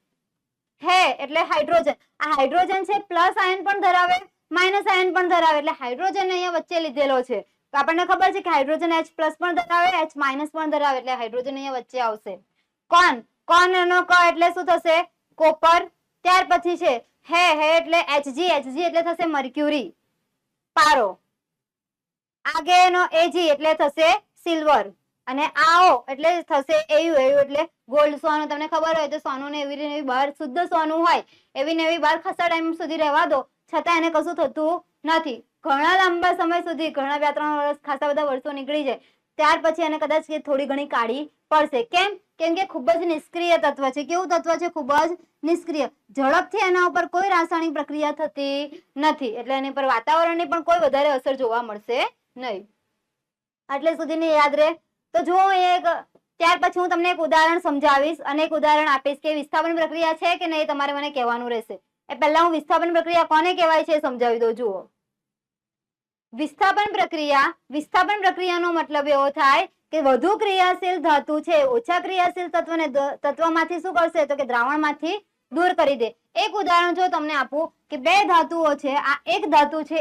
હે એટલે હાઇડ્રોજન. આ હાઇડ્રોજન છે પ્લસ આયન પણ ધરાવે, માઇનસ આયન પણ ધરાવે, એટલે હાઇડ્રોજન અહીંયા વચ્ચે લીધેલો છે. તો આપણને ખબર છે કે હાઇડ્રોજન H પ્લસ પણ ધરાવે, H માઇનસ પણ ધરાવે, એટલે હાઇડ્રોજન અહીંયા વચ્ચે આવશે. કોન. કોન નો ક એટલે શું થશે? કોપર. ત્યાર પછી છે હે. હે એટલે Hg. Hg એટલે થશે મર્ક્યુરી, પારો. આગે નો Ag એટલે થશે સિલ્વર. અને આઓ એટલે થશે એયુ. એયુ એટલે ગોલ્ડ, સોનું. તમને ખબર હોય તો સોનું ને એવી ને બહાર શુદ્ધ સોનું હોય એવી ને એવી બહાર ખાસા ટાઈમ સુધી રહેવા દો, છતાં એને કશું થતું નથી. ઘણા લાંબા સમય સુધી, ઘણા 2-3 વર્ષ, ખાસા બધા વર્ષો નીકળી જાય, ત્યાર પછી એને કદાચ થોડી ઘણી કાળી પડશે. કેમ? કેમ કે ખૂબ જ નિષ્ક્રિય તત્વ છે. કેવું તત્વ છે? ખૂબ જ નિષ્ક્રિય. ઝડપથી એના ઉપર કોઈ રાસાયણિક પ્રક્રિયા થતી નથી, એટલે એની પર વાતાવરણની પણ કોઈ વધારે અસર જોવા મળશે નહીં. આટલે સુધીની યાદ રહે. તો જો ત્યાર પછી હું તમને એક ઉદાહરણ સમજાવીશ અને એક ઉદાહરણ આપીશ કે વિસ્થાપન પ્રક્રિયા છે કે નહીં, તમારે મને કહેવાનું રહેશે. એ પહેલા હું વિસ્થાપન પ્રક્રિયા કોને કહેવાય છે એ સમજાવી દઉં. જુઓ, વિસ્થાપન પ્રક્રિયાનો મતલબ એવો થાય કે વધુ ક્રિયાશીલ ધાતુ છે ઓછા ક્રિયાશીલ તત્વમાંથી શું કરશે? તો કે દ્રાવણમાંથી દૂર કરી દે. એક ઉદાહરણ જો તમને આપું કે બે ધાતુઓ છે. આ એક ધાતુ છે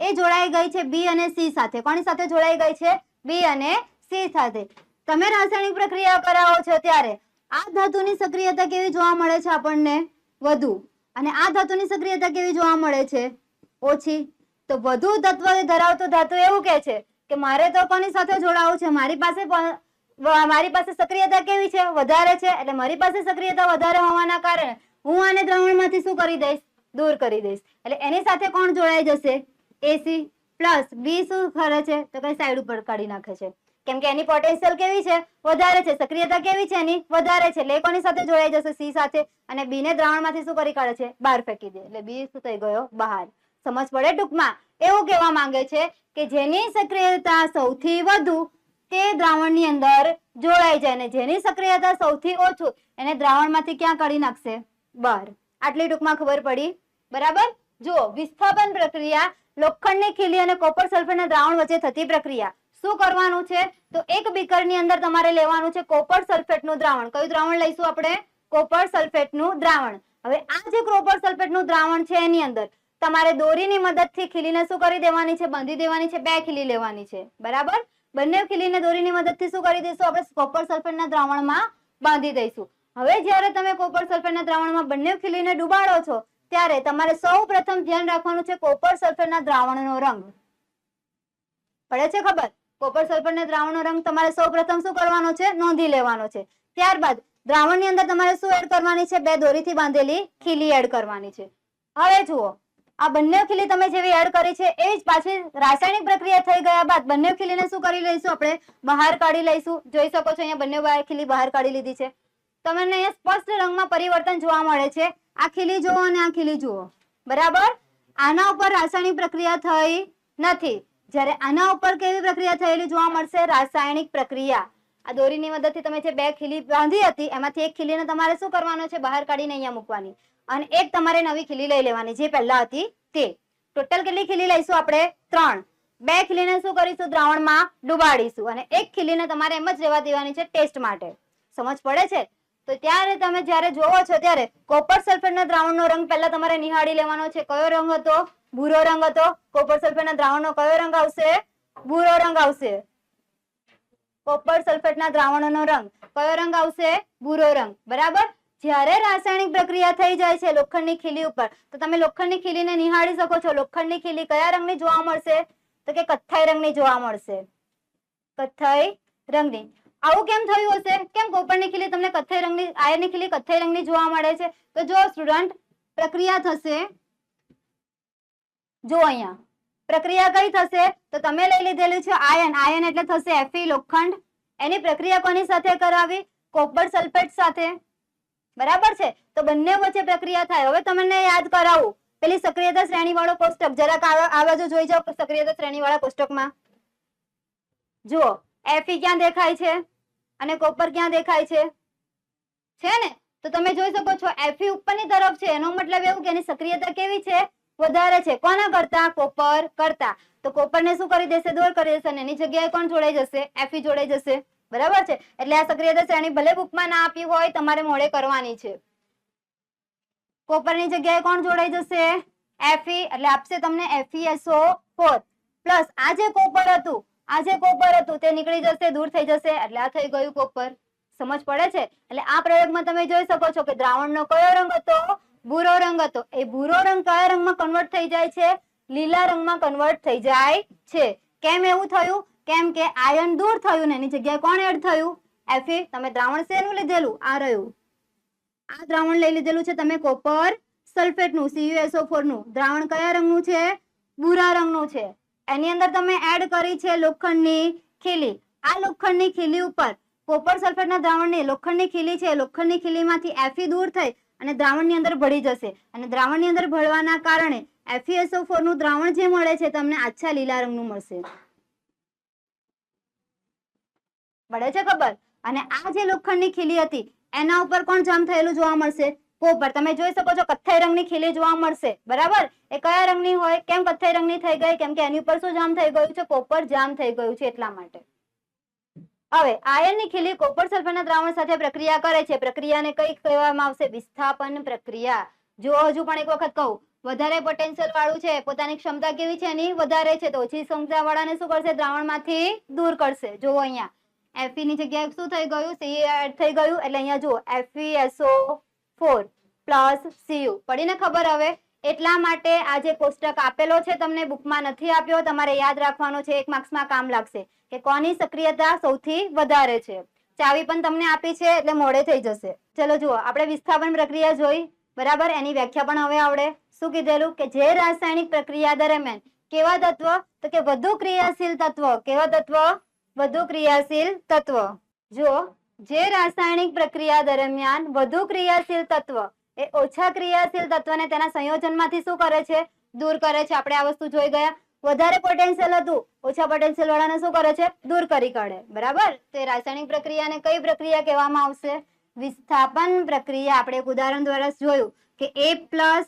એ જોડાઈ ગઈ છે બી અને સી સાથે. કોની સાથે જોડાઈ ગઈ છે? બી અને સી સાથે. તમે રાસાયણિક પ્રક્રિયા કરાવો છો ત્યારે આ ધાતુની સક્રિયતા કેવી જોવા મળે છે? આપણને વધુ. અને આ ધાતુની સક્રિયતા કેવી જોવા મળે છે? ઓછી. તો વધુ તત્વ ધરાવતું ધાતુ એવું કે છે કે મારે તો કોની સાથે જોડાવું છે? મારી પાસે સક્રિયતા કેવી છે? વધારે છે. એટલે મારી પાસે સક્રિયતા વધારે હોવાના કારણે હું આને દ્રાવણમાંથી શું કરી દઈશ? દૂર કરી દઈશ. એટલે એની સાથે કોણ જોડાઈ જશે? એસી પ્લસ. બી શું કરે છે? તો કઈ સાઈડ ઉપર કાઢી નાખે છે, કેમ કે એની પોટેન્શિયલ કેવી છે? વધારે છે. સક્રિયતા કેવી છે? એની વધારે છે. એટલે કોની સાથે જોડાઈ જશે? સી સાથે. અને બી ને દ્રાવણમાંથી શું કરી કાઢે છે? બહાર ફેંકી દે. એટલે બી શું થઈ ગયો? બહાર. સમજ પડે? ટૂંકમાં એવું કહેવા માંગે છે કે જેની સક્રિયતા સૌથી વધુ તે દ્રાવણની અંદર જોડાઈ જાય, ને જેની સક્રિયતા સૌથી ઓછું એને દ્રાવણમાંથી ક્યાં કાઢી નાખશે? બહાર. આટલી ટૂંકમાં ખબર પડી? બરાબર. જો, વિસ્થાપન પ્રક્રિયા લોખંડની ખીલી અને કોપર સલ્ફેટના દ્રાવણ વચ્ચે થતી પ્રક્રિયા. શું કરવાનું છે? તો એક બીકરની અંદર તમારે લેવાનું છે કોપર સલ્ફેટનું દ્રાવણ. કયું દ્રાવણ લઈશું આપણે? કોપર સલ્ફેટનું દ્રાવણ. હવે આ જે કોપર સલ્ફેટનું દ્રાવણ છે એની અંદર તમારે દોરીની મદદથી ખીલીને શું કરી દેવાની છે? બાંધી દેવાની છે. 2 ખીલી લેવાની છે. બરાબર. બંને ખીલીને દોરીની મદદથી શું કરી દઈશું? આપણે કોપર સલ્ફેટના દ્રાવણમાં બાંધી દઈશું. હવે જ્યારે તમે કોપર સલ્ફેટના દ્રાવણમાં બંને ખીલીને ડુબાડો છો ત્યારે તમારે સૌ પ્રથમ ધ્યાન રાખવાનું છે કોપર સલ્ફેટના દ્રાવણનો રંગ. પડે છે ખબર? કોપર સલ્ફેટના દ્રાવણનો રંગ તમારે સૌ પ્રથમ શું કરવાનો છે? નોંધી લેવાનો છે. ત્યારબાદ દ્રાવણની અંદર તમારે શું એડ કરવાની છે? 2 દોરીથી બાંધેલી ખીલી એડ કરવાની છે. હવે જુઓ, આ બંને ખીલી તમે જેવી એડ કરી છે એ જ પાછી રાસાયણિક પ્રક્રિયા થઈ ગયા બાદ બંને ખીલીને શું કરી લઈશું? આપણે બહાર કાઢી લઈશું. જોઈ શકો છો અહીંયા બંને ખીલી બહાર કાઢી લીધી છે. તમને અહીંયા સ્પષ્ટ રંગમાં પરિવર્તન જોવા મળે છે. આ ખીલી જુઓ અને આ ખીલી જુઓ. બરાબર. આના ઉપર રાસાયણિક પ્રક્રિયા થઈ નથી, જ્યારે આના ઉપર કેવી પ્રક્રિયા થયેલી જોવા મળશે? રાસાયણિક પ્રક્રિયા. આ દોરીની મદદથી તમે જે 2 ખીલી બાંધી હતી એમાંથી એક ખીલીને તમારે શું કરવાનો છે? બહાર કાઢીને અહીંયા મૂકવાની, અને એક તમારે નવી ખીલી લઈ લેવાની જે પહેલા હતી તે. ટોટલ કેટલી ખીલી લઈશું આપણે? 3. 2 ખીલીને શું કરીશું? દ્રાવણમાં ડુબાડીશું, અને એક ખીલીને તમારે એમ જ રહેવા દેવાની છે ટેસ્ટ માટે. સમજ પડે છે? તો ત્યારે તમે જ્યારે જોવો છો ત્યારે કોપર સલ્ફેટના દ્રાવણનો રંગ પહેલા તમારે નિહાળી લેવાનો છે. કયો રંગ હતો? ભૂરો રંગ હતો. કોપર સલ્ફેટના દ્રાવણનો કયો રંગ આવશે? ભૂરો રંગ આવશે. કોપર સલ્ફેટના દ્રાવણનો રંગ કયો રંગ આવશે? ભૂરો રંગ. બરાબર. જ્યારે રાસાયણિક પ્રક્રિયા થઈ જાય છે લોખંડની ખીલી ઉપર, તો તમે લોખંડની ખીલીને નિહાળી શકો છો. લોખંડની ખીલી કયા રંગની જોવા મળશે? તો કે કથ્થાઈ રંગની જોવા મળશે. કથ્થાઈ રંગની. આવું કેમ થયું હશે? કેમ કોપરની ખીલી તમને કથ્થાઈ રંગની, આયર્નની ખીલી કથ્થાઈ રંગની જોવા મળે છે? તો જો સ્ટુડન્ટ, પ્રક્રિયા થશે. જો અહીંયા પ્રક્રિયા કઈ થશે? તો તમે લઈ લીધેલું છે આયન. આયન એટલે થશે Fe, લોખંડ. એની પ્રક્રિયા કોની સાથે કરાવી? કોપર સલ્ફેટ સાથે. બરાબર છે. તો બંને વચ્ચે પ્રક્રિયા થાય. હવે તમને યાદ કરાવું પેલી સક્રિયતા શ્રેણી વાળો કોષ્ટક. જરાક આ બાજુ જોઈ જાઓ સક્રિયતા શ્રેણી વાળા કોષ્ટકમાં. જુઓ, Fe ક્યાં દેખાય છે અને કોપર ક્યાં દેખાય છે? છે ને? તો તમે જોઈ શકો છો Fe ઉપરની તરફ છે. એનો મતલબ એવું કે એની સક્રિયતા કેવી છે? વધારે છે કોના કરતા? કોપર કરતા. તો કોપરને શું કરી દેશે? દૂર કરી દેશે અને એની જગ્યાએ કોણ જોડાઈ જશે? Fe જોડાઈ જશે. બરાબર છે. એટલે આ સક્રિયતા શ્રેણી ભલે બુકમાં ના આપી હોય, તમારે મોડે કરવાની છે. કોપરની જગ્યાએ કોણ જોડાઈ જશે? Fe એટલે આપશે તમને FeSO4 પ્લસ આ જે કોપર હતું તે નીકળી જશે, દૂર થઈ જશે એટલે આ થઈ ગયું કોપર. સમજ પડે છે? એટલે આ પ્રયોગમાં તમે જોઈ શકો છો કે દ્રાવણનો કયો રંગ હતો? ભૂરો રંગ હતો. એ ભૂરો રંગ કયા રંગમાં કન્વર્ટ થઈ જાય છે? લીલા રંગમાં કન્વર્ટ થઈ જાય છે. કેમ એવું થયું? કેમ કે આયન દૂર થયું ને એની જગ્યાએ કોણ એડ થયું? Fe. તમે દ્રાવણ શેનું લીધેલું? આ રહ્યું. આ દ્રાવણ લઈ લીધેલું છે તમે કોપર સલ્ફેટનું, CuSO4 નું. દ્રાવણ કયા રંગનું છે? ભૂરા રંગનું છે. એની અંદર તમે એડ કરી છે લોખંડની ખીલી. આ લોખંડની ખીલી ઉપર કોપર સલ્ફેટના દ્રાવણની લોખંડની ખીલી છે, લોખંડની ખીલીમાંથી Fe દૂર થઈ અને દ્રાવણની અંદર ભળી જશે અને દ્રાવણની અંદર ભળવાના કારણે FeSO4 નું દ્રાવણ જે મળે છે તમને આછા લીલા રંગનું મળશે. પડે છે ખબર? અને આ જે લોખંડની ખીલી હતી એના ઉપર કોણ જામ થયેલું જોવા મળશે? કોપર. તમે જોઈ શકો છો કથ્થાઈ રંગની ખીલી જોવા મળશે. બરાબર? એ કયા રંગની હોય? કેમ કથ્થાઈ રંગની થઈ ગઈ? કેમ કે એની ઉપર શું જામ થઈ ગયું છે? કોપર જામ થઈ ગયું છે એટલા માટે. હવે આયનની ખીલી કોપર સલ્ફેટના દ્રાવણ સાથે પ્રક્રિયા કરે છે. પ્રક્રિયાને કઈ કહેવામાં આવશે? વિસ્થાપન પ્રક્રિયા. જો હજુ પણ એક વખત કહું, વધારે પોટેન્શિયલ વાળું છે, પોતાની ક્ષમતા કેવી છે એની વધારે છે, તો ઓછી ક્ષમતા વાળાને શું કરશે? દ્રાવણમાંથી દૂર કરશે. જુઓ અહીંયા Fe ની જગ્યાએ શું થઈ ગયું? Ce એડ થઈ ગયું એટલે અહીંયા જુઓ FeSO4 પ્લસ Cu. પડીને ખબર હવે? એટલા માટે આ જે કોષ્ટક આપેલો છે તમને બુકમાં નથી આપ્યો, તમારે યાદ રાખવાનો છે, 1 માર્ક્સમાં કામ લાગશે કે કોની સક્રિયતા સૌથી વધારે છે. ચાવી પણ તમને આપી છે એટલે મોડે થઈ જશે. ચલો જુઓ, આપણે વિસ્થાપન પ્રક્રિયા જોઈ. બરાબર? એની વ્યાખ્યા પણ હવે આવડે. શું કીધેલું? કે જે રાસાયણિક પ્રક્રિયા દરમિયાન કેવા તત્વ? તો કે વધુ ક્રિયાશીલ તત્વ. કેવા તત્વ? વધુ ક્રિયાશીલ તત્વ. જો જે રાસાયણિક પ્રક્રિયા દરમિયાન વધુ ક્રિયાશીલ તત્વ એ ઓછા ક્રિયાશીલ તત્વને તેના સંયોજનમાંથી શું કરે છે? દૂર કરે છે. આપણે આ વસ્તુ જોઈ ગયા. વધારે પોટેન્શિયલ હતું, ઓછા પોટેન્શિયલ વાળાને શું કરે છે? દૂર કરી કાઢે. બરાબર? તો એ રાસાયણિક પ્રક્રિયાને કઈ પ્રક્રિયા કહેવામાં આવશે? વિસ્થાપન પ્રક્રિયા. આપણે એક ઉદાહરણ દ્વારા જોયું કે A પ્લસ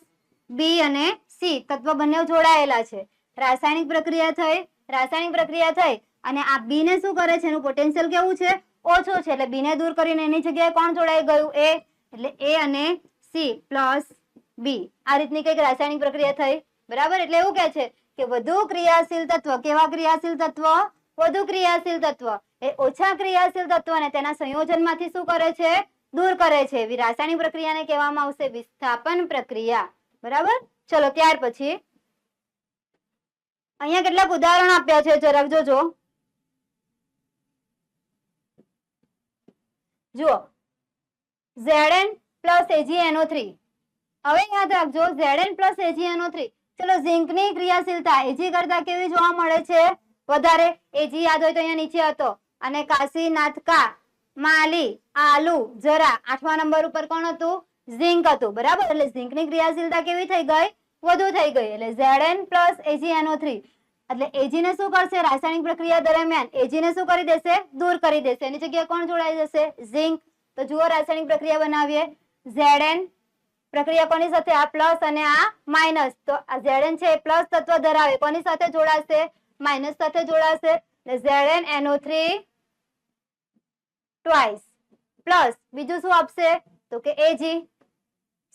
B અને C તત્વ બંને જોડાયેલા છે. રાસાયણિક પ્રક્રિયા થઈ અને આ B ને શું કરે છે? એનું પોટેન્શિયલ કેવું છે? ઓછું છે. એટલે B ને દૂર કરીને એની જગ્યાએ કોણ જોડાઈ ગયું? A. એટલે A અને C પ્લસ B. આ રીતની કઈક રાસાયણિક પ્રક્રિયા થઈ. બરાબર? એટલે એવું કે છે કે વધુ ક્રિયાશીલ તત્વ. કેવા ક્રિયાશીલ તત્વ? વધુ ક્રિયાશીલ તત્વ એ ઓછા ક્રિયાશીલ તત્વને તેના સંયોજનમાંથી શું કરે છે? દૂર કરે છે. એવી રાસાયણિક પ્રક્રિયાને કહેવામાં આવશે વિસ્થાપન પ્રક્રિયા. બરાબર? ચલો ત્યાર પછી અહીંયા કેટલાક ઉદાહરણ આપ્યા છે, જરાક જોજો. જુઓ, Zn પ્લસ AgNO3. હવે યાદ રાખજો, Zn પ્લસ AgNO3. ચલો, ઝીંકની ક્રિયાશીલતા Ag કરતા કેવી જોવા મળે છે? વધારે. Ag યાદ હોય તો અહીંયા નીચે હતો અને કાશીનાથકા, માલી, આલુ, જરા 8મા નંબર ઉપર કોણ હતું? ઝીંક હતું. બરાબર? એટલે ઝીંકની ક્રિયાશીલતા કેવી થઈ ગઈ? વધુ થઈ ગઈ. એટલે Zn પ્લસ AgNO3. એટલે Ag ને શું કરશે? રાસાયણિક પ્રક્રિયા દરમિયાન Ag ને શું કરી દેશે? દૂર કરી દેશે. એની જગ્યાએ કોણ જોડાઈ જશે? ઝીંક. તો જુઓ, રાસાયણિક પ્રક્રિયા બનાવીએ. Zn પ્રક્રિયા કોની સાથે? આ પ્લસ અને આ માઇનસ. તો આ Zn છે એ પ્લસ તત્વ ધરાવે. કોની સાથે જોડાશે? માઇનસ સાથે જોડાશે. ZnNO3 ટ્વાઇસ પ્લસ બીજું શું આપશે? તો કે Ag.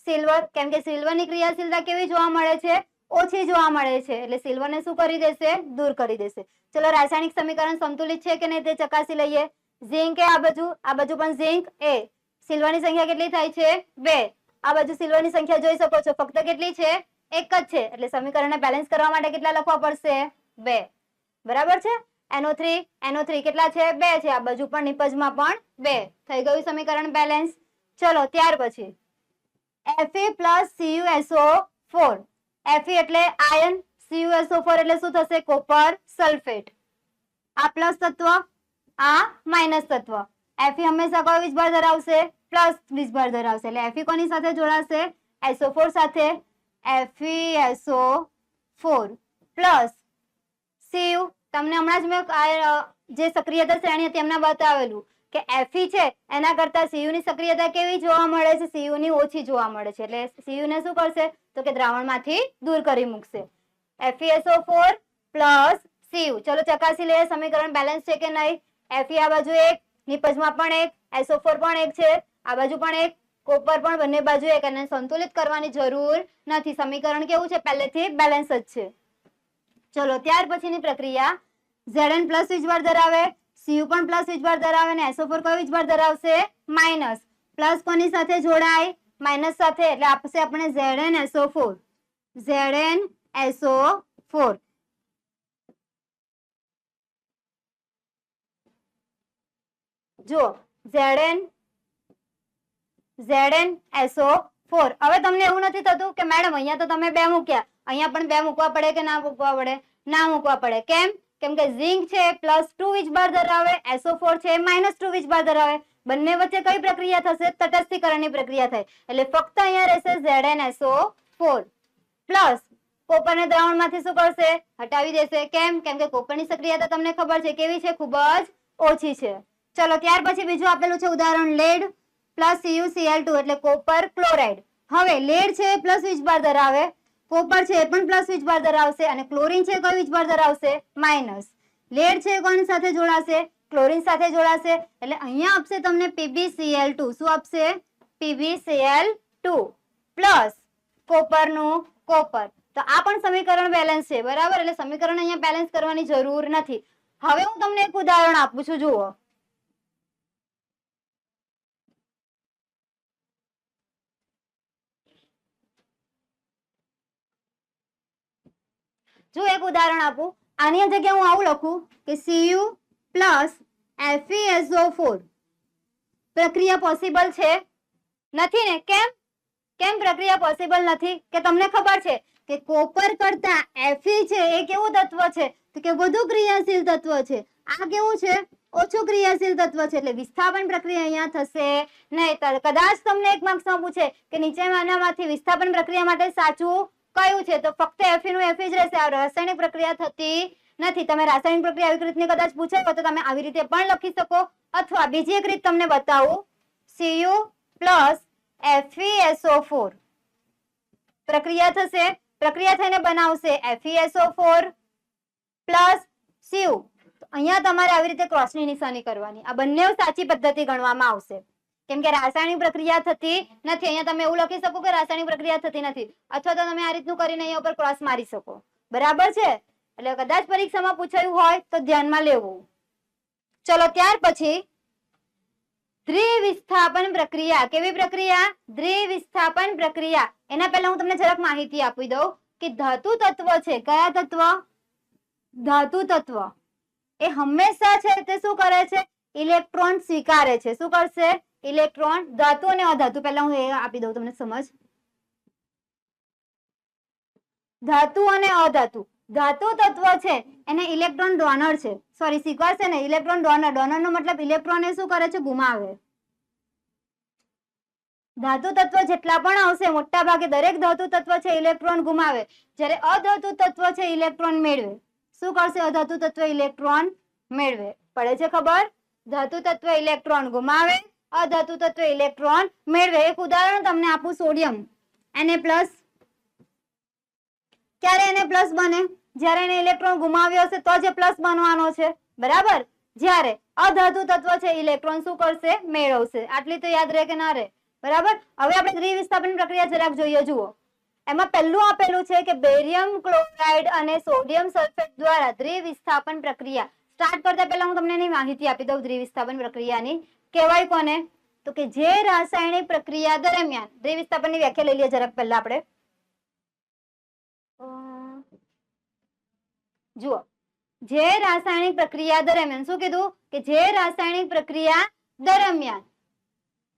સિલ્વર. કેમ કે સિલ્વરની ક્રિયાશીલતા કેવી જોવા મળે છે? ઓછી જોવા મળે છે. એટલે સિલ્વરને શું કરી દેશે? દૂર કરી દેશે. ચલો, રાસાયણિક સમીકરણ સંતુલિત છે કે નહીં તે ચકાસી લઈએ. ઝીંક એ આ બાજુ પણ ઝીંક એ. સિલ્વરની સંખ્યા કેટલી થાય છે? 2. આ બાજુ સિલ્વરની સંખ્યા જોઈ શકો છો, ફક્ત કેટલી છે? 1 જ છે. એટલે સમીકરણને બેલેન્સ કરવા માટે કેટલા લખવા પડશે? 2. બરાબર છે? NO3 કેટલા છે? 2 છે. આ બાજુ પણ નિપજમાં પણ 2. થઈ ગયું સમીકરણ બેલેન્સ. ચલો ત્યાર પછી Fe પ્લસ CuSO4. Fe એટલે આયન, CuSO4 એટલે શું થશે? Copper sulphate. આ પ્લસ તત્વ, આ માઇનસ તત્વ. Fe હંમેશા કયો વીજભાર ધરાવશે? પ્લસ વીજભાર ધરાવશે. એટલે Fe કોની સાથે જોડાશે? SO4 સાથે. FeSO4 plus Cu. તમને હમણાં જ મેં જે સક્રિયતા શ્રેણી હતી એમના બતાવેલું કે Fe છે એના કરતા Cu ની સક્રિયતા કેવી જોવા મળે છે? Cu ની ઓછી જોવા મળે છે. એટલે Cu ને શું કરશે? તો કે દ્રાવણમાંથી દૂર કરી મૂકશે. FeSO4 plus Cu. ચલો ચકાસી લઈએ સમીકરણ બેલેન્સ છે કે નહીં. Fe આ બાજુ 1, નિપજમાં પણ 1, SO4 પણ 1 છે, આ બાજુ પણ 1, કોપર પણ બંને બાજુ 1, અને સંતુલિત કરવાની જરૂર નથી. સમીકરણ કેવું છે? પહેલેથી બેલેન્સ જ છે. ચલો ત્યાર પછીની પ્રક્રિયા, Zn પ્લસ વીજભાર ધરાવે, Cu પણ પ્લસ વીજભાર ધરાવે, અને SO4 કયો વીજભાર ધરાવશે? માઇનસ. પ્લસ કોની સાથે જોડાય? માઇનસ સાથે. એટલે આપશે આપણે ZnSO4. ZnSO4. જો ZnSO4. હવે તમને એવું નથી થતું કે મેડમ અહીંયા તો તમે 2 મૂક્યા, અહીંયા પણ 2 મૂકવા પડે કે ના મૂકવા પડે? ના મૂકવા પડે. કેમ? કેમ કે ઝીંક છે +2 વીજભાર ધરાવે, SO4 છે -2 વીજભાર ધરાવે. બંને વચ્ચે કઈ પ્રક્રિયા થશે? તટસ્થીકરણની પ્રક્રિયા થાય. એટલે ફક્ત અહીંયા રહેશે ZnSO4 પ્લસ કોપરને દ્રાવણમાંથી શું કરશે? હટાવી દેશે. કેમ? કેમ કે કોપરની સક્રિયતા તમને ખબર છે કેવી છે? ખૂબ જ ઓછી છે. ચલો ત્યાર પછી બીજું આપેલું છે ઉદાહરણ, લેડ પ્લસ CuCl2 એટલે કોપર ક્લોરાઇડ. હવે લેડ છે પ્લસ વીજભાર ધરાવે, કોપર છે પણ પ્લસ વીજભાર ધરાવશે, અને ક્લોરીન છે કયો વીજભાર ધરાવશે? માઇનસ. લેડ છે કોની સાથે જોડાશે? ક્લોરીન સાથે જોડાશે. એટલે અહીંયા આપશે તમને PbCl2. શું આપશે? PbCl2 plus કોપરનું copper. તો આ પણ સમીકરણ બેલેન્સ છે, બરાબર. એટલે સમીકરણ અહીંયા બેલેન્સ કરવાની જરૂર નથી. હવે હું તમને એક ઉદાહરણ આપું છું, જુઓ. જો એક ઉદાહરણ આપું, આની જગ્યાએ હું આવું લખું કે Cu પ્લસ FeSO4 પ્રક્રિયા પોસિબલ છે? નથી ને. કેમ? કેમ પ્રક્રિયા પોસિબલ નથી? કે તમને ખબર છે કે કોપર કરતા Fe છે એ કેવું તત્વ છે? તો કે વધુ ક્રિયાશીલ તત્વ છે. આ કેવું છે? ઓછું ક્રિયાશીલ તત્વ છે. એટલે વિસ્થાપન પ્રક્રિયા અહીંયા થશે નહીં. કદાચ તમને એક માર્ક્સમાં પૂછે કે નીચેનામાંથી વિસ્થાપન પ્રક્રિયા માટે સાચું કયું છે? તો ફક્ત Fe નું Fe જ રહેશે. આ રાસાયણિક પ્રક્રિયા થતી નથી. તમે રાસાયણિક પ્રક્રિયા આવી રીતની કદાચ પૂછે તો તમે આવી રીતે પણ લખી શકો, અથવા બીજી એક રીત તમને બતાવું. Cu પ્લસ FeSO4 પ્રક્રિયા થશે. પ્રક્રિયા થઈને બનાવશે FeSO4 પ્લસ Cu. અહીંયા તમારે આવી રીતે ક્રોસની નિશાની કરવાની. આ બંને સાચી પદ્ધતિ ગણવામાં આવશે, કેમ કે રાસાયણિક પ્રક્રિયા થતી નથી. અહીંયા તમે એવું લખી શકો કે રાસાયણિક પ્રક્રિયા થતી નથી, અથવા તો તમે આ રીતનું કરીને અહીંયા ઉપર ક્રોસ મારી શકો. બરાબર છે. એટલે કદાચ પરીક્ષામાં પૂછાયું હોય તો ધ્યાનમાં લેવું. ચલો ત્યાર પછી દ્વિવિસ્થાપન પ્રક્રિયા. કેવી પ્રક્રિયા? દ્વિવિસ્થાપન પ્રક્રિયા. એના પહેલા હું તમને જરાક માહિતી આપી દઉં કે ધાતુ તત્વ છે. કયા તત્વ? ધાતુ તત્વ એ હંમેશા છે તે શું કરે છે? ઇલેક્ટ્રોન સ્વીકારે છે. શું કરશે? ઇલેક્ટ્રોન. ધાતુ અને અધાતુ, પહેલા હું એ આપી દઉં તમને સમજ. ધાતુ અને અધાતુ. ધાતુ તત્વ છે એને ઇલેક્ટ્રોન ડોનર છે, સોરી સ્વીકારશે ને, ઇલેક્ટ્રોન ડોનર. ડોનર નો મતલબ ઇલેક્ટ્રોન એ શું કરે છે? ગુમાવે. ધાતુ તત્વ જેટલા પણ આવશે મોટા ભાગે દરેક ધાતુ તત્વ છે ઇલેક્ટ્રોન ગુમાવે, જ્યારે અધાતુ તત્વ છે ઇલેક્ટ્રોન મેળવે. શું કરશે? અધાતુ તત્વ ઇલેક્ટ્રોન મેળવે. પડે છે ખબર? ધાતુ તત્વ ઇલેક્ટ્રોન ગુમાવે, અધાતુ તત્વ ઇલેક્ટ્રોન મેળવે. એક ઉદાહરણ તમને આપું, સોડિયમ Na+. ક્યારે Na+ બને? જ્યારે એને ઇલેક્ટ્રોન ગુમાવ્યો હશે તો જ પ્લસ બનવાનો છે, બરાબર. જ્યારે અધાતુ તત્વ છે ઇલેક્ટ્રોન શું કરશે? મેળવશે. આટલી તો યાદ રહે કે ના રહે? બરાબર. હવે આપણે દ્વિવિસ્થાપન પ્રક્રિયા જરાક જોઈએ. જુઓ, એમાં પહેલું આપેલું છે કે બેરિયમ ક્લોરાઇડ અને સોડિયમ સલ્ફેટ દ્વારા દ્વિવિસ્થાપન પ્રક્રિયા. સ્ટાર્ટ કરતા પહેલા હું તમને એની માહિતી આપી દઉં. દ્વિવિસ્થાપન પ્રક્રિયાની કહેવાય કોને? તો કે જે રાસાયણિક પ્રક્રિયા દરમિયાન, દ્વિવિસ્થાપનની વ્યાખ્યા લઈ લઈએ જરાક પહેલા આપણે. જુઓ, જે રાસાયણિક પ્રક્રિયા દરમિયાન, શું કીધું? કે જે રાસાયણિક પ્રક્રિયા દરમિયાન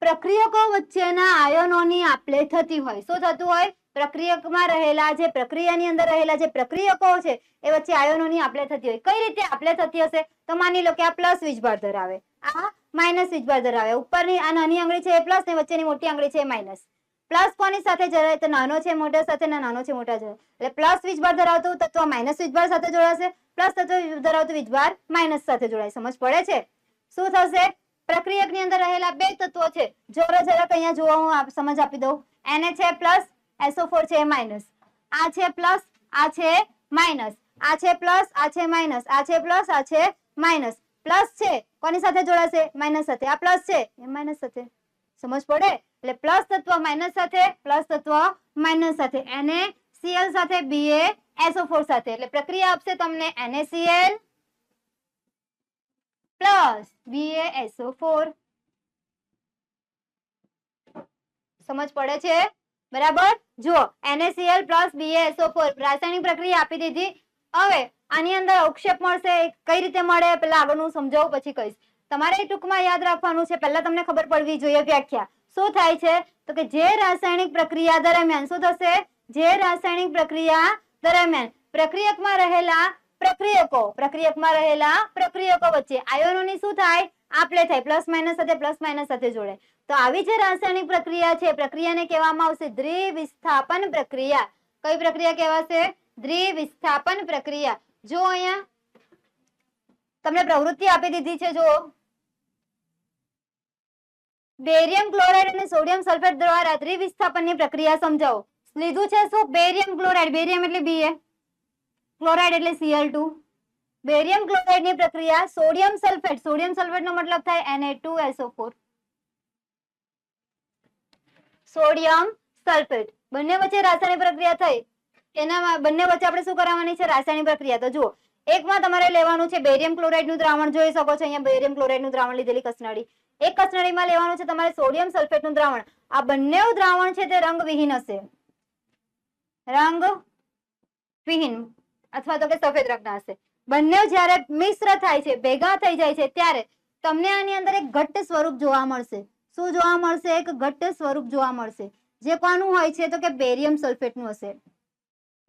પ્રક્રિયકો વચ્ચેના આયનોની આપ-લે થતી હોય. શું થતું હોય? પ્રક્રિયકમાં રહેલા, જે પ્રક્રિયાની અંદર રહેલા જે પ્રક્રિયકો છે એ વચ્ચે આયનોની આપ-લે થતી હોય. કઈ રીતે આપ-લે થતી હશે? તો માની લો કે આ પ્લસ વીજભાર ધરાવે, આ માઇનસ વીજભાર ધરાવે. ઉપરની આ નાની આંગળી છે એ પ્લસ ને વચ્ચેની મોટી આંગળી છે એ માઇનસ. પ્લસ કોની સાથે જોડાય? તો નાનો છે મોટા સાથે, ને નાનો છે મોટા સાથે. એટલે પ્લસ વીજભાર ધરાવતું તત્વ માઇનસ વીજભાર સાથે જોડાશે, પ્લસ તત્વ ધરાવતું વીજભાર માઇનસ સાથે જોડાય. સમજ પડે છે? શું થશે? પ્રક્રિયકની અંદર રહેલા બે તત્વો છે. જરાક અહીંયા જોવા હું સમજ આપી દઉં. Na છે પ્લસ, SO4 છે માઇનસ. આ છે પ્લસ, આ છે માઇનસ. આ છે પ્લસ, આ છે માઇનસ. આ છે પ્લસ, આ છે માઇનસ. પ્લસ છે કોની સાથે જોડાશે? માઇનસ સાથે. આ પ્લસ છે એ માઇનસ સાથે. સમજ પડે? એટલે પ્લસ તત્વ માઇનસ સાથે, પ્લસ તત્વ માઇનસ સાથે. NaCl સાથે BaSO4 સાથે. એટલે પ્રક્રિયા આપશે તમને NaCl પ્લસ BaSO4. સમજ પડે છે? બરાબર. જુઓ, NaCl પ્લસ BaSO4 રાસાયણિક પ્રક્રિયા આપી દીધી. હવે આની અંદર અવક્ષેપ મળશે. કઈ રીતે મળે પેલા આગળનું સમજાવું પછી કહીશ. તમારે ટૂંકમાં યાદ રાખવાનું છે. પહેલા તમને ખબર પડવી જોઈએ વ્યાખ્યા. શું થાય છે તો કે જે રાસાયણિક પ્રક્રિયા દરમિયાન શું થશે? જે રાસાયણિક પ્રક્રિયા દરમિયાન પ્રક્રિયકમાં રહેલા પ્રક્રિયકો વચ્ચે આયનોની શું થાય? આપલે થાય. પ્લસ માઇનસ સાથે જોડે. તો આવી જે રાસાયણિક પ્રક્રિયા છે, પ્રક્રિયાને કહેવામાં આવશે દ્વિવિસ્થાપન પ્રક્રિયા. કઈ પ્રક્રિયા કહેવાશે? દ્વિવિસ્થાપન પ્રક્રિયા. જો અહીંયા તમને પ્રવૃત્તિ આપી દીધી છે. જો બેરિયમ ક્લોરાઇડ અને સોડિયમ સલ્ફેટ દ્વારા દ્વિવિસ્થાપનની પ્રક્રિયા સમજાવો. લીધું છે શું? Barium chloride. બેરિયમ એટલે Ba, ક્લોરાઇડ એટલે Cl2. બેરિયમ ક્લોરાઇડની પ્રક્રિયા સોડિયમ સલ્ફેટ. સોડિયમ સલ્ફેટનો મતલબ થાય Na2SO4. સોડિયમ સલ્ફેટ બંને વચ્ચે રાસાયણિક પ્રક્રિયા થઈ. એના બંને વચ્ચે આપણે શું કરાવવાની છે? રાસાયણિક પ્રક્રિયા. તો જુઓ, એકમાં તમારે લેવાનું છે બેરિયમ ક્લોરાઇડનું દ્રાવણ. જોઈ શકો છો અહીંયા બેરિયમ ક્લોરાઇડનું દ્રાવણ લીધેલી કસનળી. એક કસનળીમાં લેવાનું છે તમારે સોડિયમ સલ્ફેટનું દ્રાવણ. આ બંને દ્રાવણ છે તે રંગવિહીન હશે. રંગવિહીન અથવા તો કે સફેદ રંગના હશે. બંને જ્યારે મિશ્ર થાય છે, ભેગા થઈ જાય છે, ત્યારે તમને આની અંદર એક ઘટ્ટ સ્વરૂપ જોવા મળશે. શું જોવા મળશે? એક ઘટ્ટ સ્વરૂપ જોવા મળશે. જે કોનું હોય છે તો કે બેરિયમ સલ્ફેટનું હશે.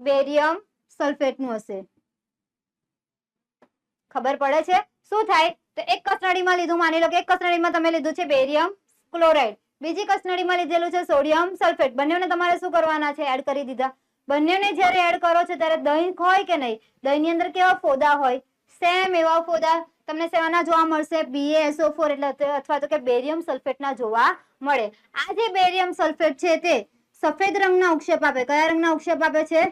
બેરિયમ સલ્ફેટનું હશે. ખબર પડે છે? શું થાય તો એક કસનળીમાં લીધું, માની લો કે એક કસનળીમાં તમે લીધું છે બેરિયમ ક્લોરાઇડ, બીજી કસનળીમાં લીધેલું છે સોડિયમ સલ્ફેટ. બંનેને તમારે શું કરવાના છે? એડ કરી દીધા. બંનેને જ્યારે એડ કરો છો ત્યારે દહીં હોય કે નહીં? દહીંની અંદર કેવા ફોદા હોય? સેમ એવા ફોદા તમને શેના જોવા મળશે? BaSO4 એટલે અથવા તો કે બેરિયમ સલ્ફેટના જોવા મળે. આ જે બેરિયમ સલ્ફેટ છે તે સફેદ રંગના અવક્ષેપ આપે. કયા રંગના અવક્ષેપ આપે છે?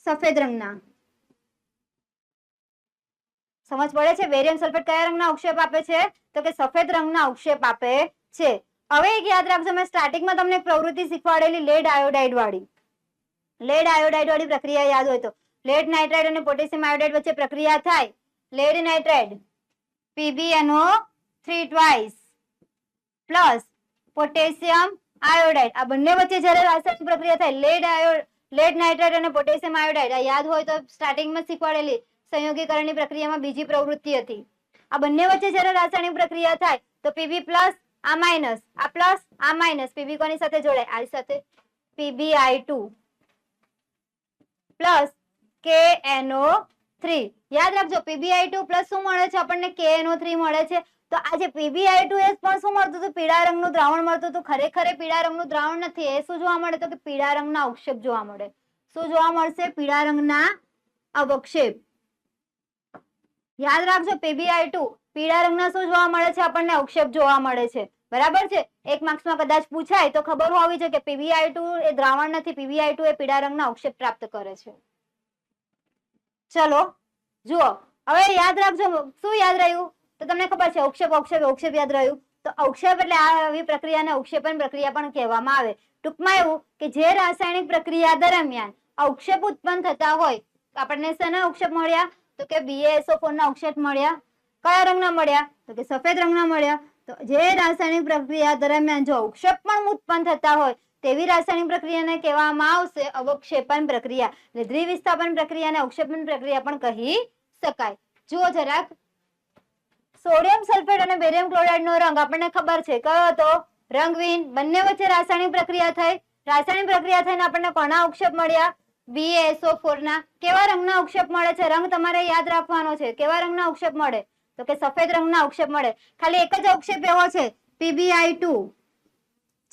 સફેદ રંગના. સમજ પડે છે? બેરિયમ સલ્ફેટ કયા રંગના અવક્ષેપ આપે છે તો કે સફેદ રંગના અવક્ષેપ આપે છે. હવે એક યાદ રાખજો, મેં સ્ટાર્ટિંગમાં તમને એક પ્રવૃત્તિ શીખવાડેલી લેડ આયોડાઇડ વાળી. લેડ આયોડાઇડ વાળી પ્રક્રિયા યાદ હોય તો લેડ નાઇટ્રાઇડ અને પોટેશિયમ આયોડાઇડ વચ્ચે પ્રક્રિયા થાય. Lead nitrate PbNO3 twice plus potassium iodide. આ બંને વચ્ચે જ્યારે રાસાયણિક પ્રક્રિયા થાય લેડ નાઇટ્રાઇડ અને પોટેશિયમ આયોડાઇડ, આ યાદ હોય તો સ્ટાર્ટિંગમાં શીખવાડેલી સંયોગીકરણની પ્રક્રિયામાં બીજી પ્રવૃત્તિ હતી. આ બંને વચ્ચે જ્યારે રાસાયણિક પ્રક્રિયા થાય તો Pb પ્લસ, આ માઇનસ, આ પ્લસ, આ માઇનસ. Pb કોની સાથે જોડાય? આ સાથે. PbI2 plus KNO3. યાદ રાખજો PbI2 પ્લસ શું મળે છે આપણને? KNO3 મળે છે. તો આ જે PbI2 એ પણ શું મળતું હતું? પીળા રંગનું દ્રાવણ મળતું હતું. ખરેખર એ પીળા રંગનું દ્રાવણ નથી. એ શું જોવા મળે તો કે પીળા રંગના અવક્ષેપ જોવા મળે. શું જોવા મળશે? પીળા રંગના અવક્ષેપ. યાદ રાખજો PbI2 પીળા રંગના શું જોવા મળે છે આપણને? અવક્ષેપ જોવા મળે છે. બરાબર છે? એક માર્ક્સમાં કદાચ પૂછાય તો ખબર હોવી જોઈએ કે PbI2 એ દ્રાવણ નથી. PbI2 એ પીળા રંગના અવક્ષેપ પ્રાપ્ત કરે છે. ચલો જુઓ, હવે યાદ રાખજો. શું યાદ રહ્યું તો તમને ખબર છે? અવક્ષેપ યાદ રહ્યું. તો અવક્ષેપ એટલે આવી પ્રક્રિયાને અવક્ષેપન પ્રક્રિયા પણ કહેવામાં આવે. ટૂંકમાં એવું કે જે રાસાયણિક પ્રક્રિયા દરમિયાન અવક્ષેપ ઉત્પન્ન થતા હોય, આપણને શેના અવક્ષેપ મળ્યા તો કે BaSO4 ના અવક્ષેપ મળ્યા. કયા રંગના મળ્યા તો કે સફેદ રંગના મળ્યા. તો જે રાસાયણિક પ્રક્રિયા દરમિયાન જો અવક્ષેપ પણ ઉત્પન્ન થતા હોય તેવી રાસાયણિક પ્રક્રિયાને કહેવામાં આવશે અવક્ષેપન પ્રક્રિયા. એટલે દ્વિવિસ્થાપન પ્રક્રિયાને અવક્ષેપન પ્રક્રિયા પણ કહી શકાય. જુઓ જરાક, સોડિયમ સલ્ફેટ અને બેરિયમ ક્લોરાઇડ નો રંગ આપણને ખબર છે કયો હતો? રંગવિહીન. બંને વચ્ચે રાસાયણિક પ્રક્રિયા થઈ. રાસાયણિક પ્રક્રિયા થઈને આપણને કોના અવક્ષેપ મળ્યા? BaSO4 ના. કેવા રંગના અવક્ષેપ મળે છે? રંગ તમારે યાદ રાખવાનો છે. કેવા રંગના અવક્ષેપ મળે તો કે સફેદ રંગના અવક્ષેપ મળે. ખાલી એક જ અવક્ષેપ એવો છે PbI2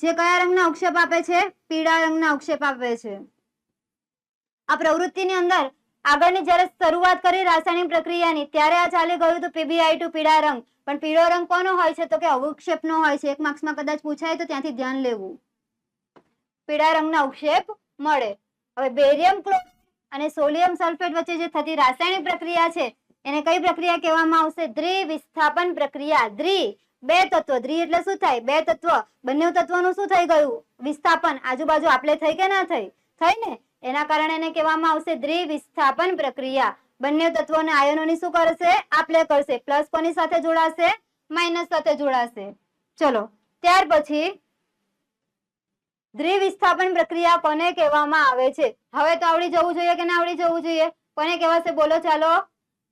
જે કયા રંગના અવક્ષેપ આપે છે? પીળા રંગના અવક્ષેપ આપે છે. આ પ્રવૃત્તિની અંદર આગળની જ્યારે શરૂઆત કરી રાસાયણિક પ્રક્રિયાની ત્યારે આ ચાલી ગયું હતું PbI2 પીળા રંગ. પણ પીળો રંગ કોનો હોય છે? તો કે અવક્ષેપનો હોય છે. 1 માર્ક્સમાં કદાચ પૂછાય તો ત્યાંથી ધ્યાન લેવું. પીળા રંગના અવક્ષેપ મળે. હવે બેરિયમ ક્લોરાઇડ અને સોડિયમ સલ્ફેટ વચ્ચે જે થતી રાસાયણિક પ્રક્રિયા છે એને કઈ પ્રક્રિયા કહેવામાં આવશે? દ્વિવિસ્થાપન પ્રક્રિયા. બે તત્વ, દ્વિ એટલે શું થાય? બે તત્વ. બંને તત્વોનું શું થઈ ગયું? વિસ્થાપન. આજુબાજુ આપલે થઈ કે ના થઈ? થઈ ને. એના કારણે એને કહેવામાં આવશે દ્વિવિસ્થાપન પ્રક્રિયા. બંને તત્વોને આયનોની શું કરશે? આપલે કરશે. પ્લસ કોની સાથે જોડાશે? માઇનસ સાથે જોડાશે. ચલો ત્યાર પછી દ્વિવિસ્થાપન પ્રક્રિયા કોને કહેવામાં આવે છે? હવે તો આવડી જવું જોઈએ કે ના આવડી જવું જોઈએ? કોને કહેવાશે? બોલો ચાલો.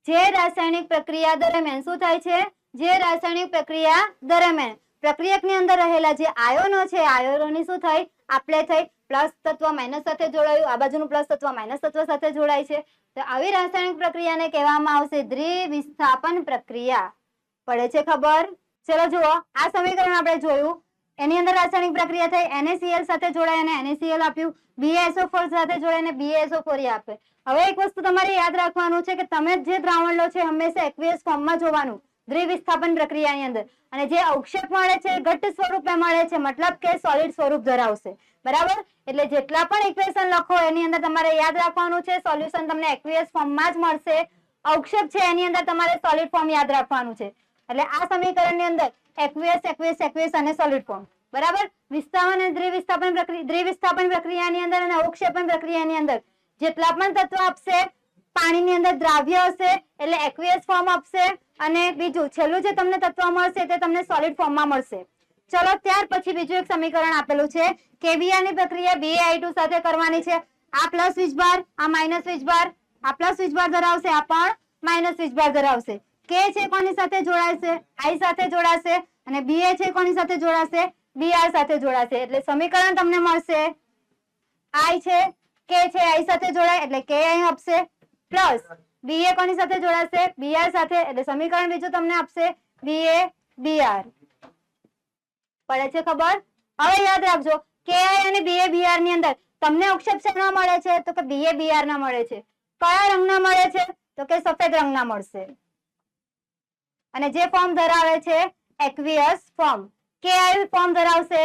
જે રાસાયણિક પ્રક્રિયા દરમિયાન શું થાય છે? જે રાસાયણિક પ્રક્રિયા દરમિયાન પ્રક્રિયકની અંદર રહેલા જે આયનો છે, આયનોની શું થઈ? આપલે થઈ. પ્લસ તત્વ માઇનસ સાથે જોડાયું, આ બાજુનું પ્લસ તત્વ માઇનસ તત્વ સાથે જોડાય છે. તો આવી રાસાયણિક પ્રક્રિયાને કહેવામાં આવશે દ્વિવિસ્થાપન પ્રક્રિયા. પડે છે ખબર? ચલો જુઓ, આ સમીકરણ આપણે જોયું. એની અંદર રાસાયણિક પ્રક્રિયા થઈ, NaCl સાથે જોડાય અને NaCl આપ્યું, BaSO4 સાથે જોડાય અને BaSO4 આપે. હવે એક વસ્તુ તમારે યાદ રાખવાનું છે કે તમે જે દ્રાવણ લો છે હંમેશા એક્વિયસ ફોર્મમાં જોવાનું દ્વિવિસ્થાપન પ્રક્રિયાની અંદર. અને જે અવક્ષેપ મળે છે ઘટ્ટ સ્વરૂપે મળે છે, મતલબ કે સોલિડ સ્વરૂપ ધરાવશે. બરાબર? એટલે જેટલા પણ ઇક્વેશન લખો એની અંદર તમારે યાદ રાખવાનું છે સોલ્યુશન તમને એક્વિયસ ફોર્મમાં જ મળશે. અવક્ષેપ છે એની અંદર તમારે સોલિડ ફોર્મ યાદ રાખવાનું છે. એટલે આ સમીકરણની અંદર એક્વિયસ એક્વિયસ એક્વિયસ અને સોલિડ ફોર્મ. બરાબર? વિસ્થાપન અને દ્વિવિસ્થાપન પ્રક્રિયાની અંદર અને અવક્ષેપન પ્રક્રિયાની અંદર જેટલા પણ તત્વ આપશે, પાણીની અંદર દ્રાવ્ય હશે એટલે એક્વિયસ ફોર્મ આપશે, અને બીજું છેલ્લું જે તમને તત્વ મળશે તે તમને સોલિડ ફોર્મમાં મળશે. ચલો ત્યાર પછી બીજું એક સમીકરણ આપેલું છે. KBr ની પ્રક્રિયા BaI2 સાથે કરવાની છે. આ પ્લસ વીજભાર, આ માઇનસ વીજભાર, આ પ્લસ વીજભાર ધરાવશે, આ પણ માઇનસ વીજભાર ધરાવશે. K છે કોની સાથે જોડાશે? I સાથે જોડાશે. અને Ba છે કોની સાથે જોડાશે? Br સાથે જોડાશે. એટલે સમીકરણ તમને મળશે I છે, K છે, I સાથે જોડાય એટલે Ki આપશે, પ્લસ Ba કોની સાથે જોડાશે? Br સાથે, એટલે સમીકરણ બીજું તમને આપશે Ba Br. પડે છે ખબર? હવે યાદ રાખજો Ki અને Ba Br ની અંદર તમને અવક્ષેપ શેના મળે છે? તો કે Ba Br ના મળે છે. કયા રંગના મળે છે? તો કે સફેદ રંગના મળશે. અને જે ફોર્મ ધરાવે છે એક્વિયસ ફોર્મ. Ki ફોર્મ ધરાવશે,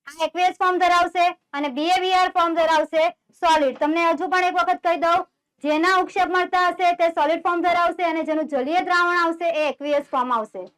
આ એક્વિયસ ફોર્મ ધરાવશે, અને Ba Br ફોર્મ ધરાવશે સોલિડ. તમને હજુ પણ એક વખત કહી દઉં, જેના અવક્ષેપ મળતા હશે તે સોલિડ ફોર્મ ધરાવશે અને જેનું જલીય દ્રાવણ આવશે એ એક્વિયસ ફોર્મ આવશે.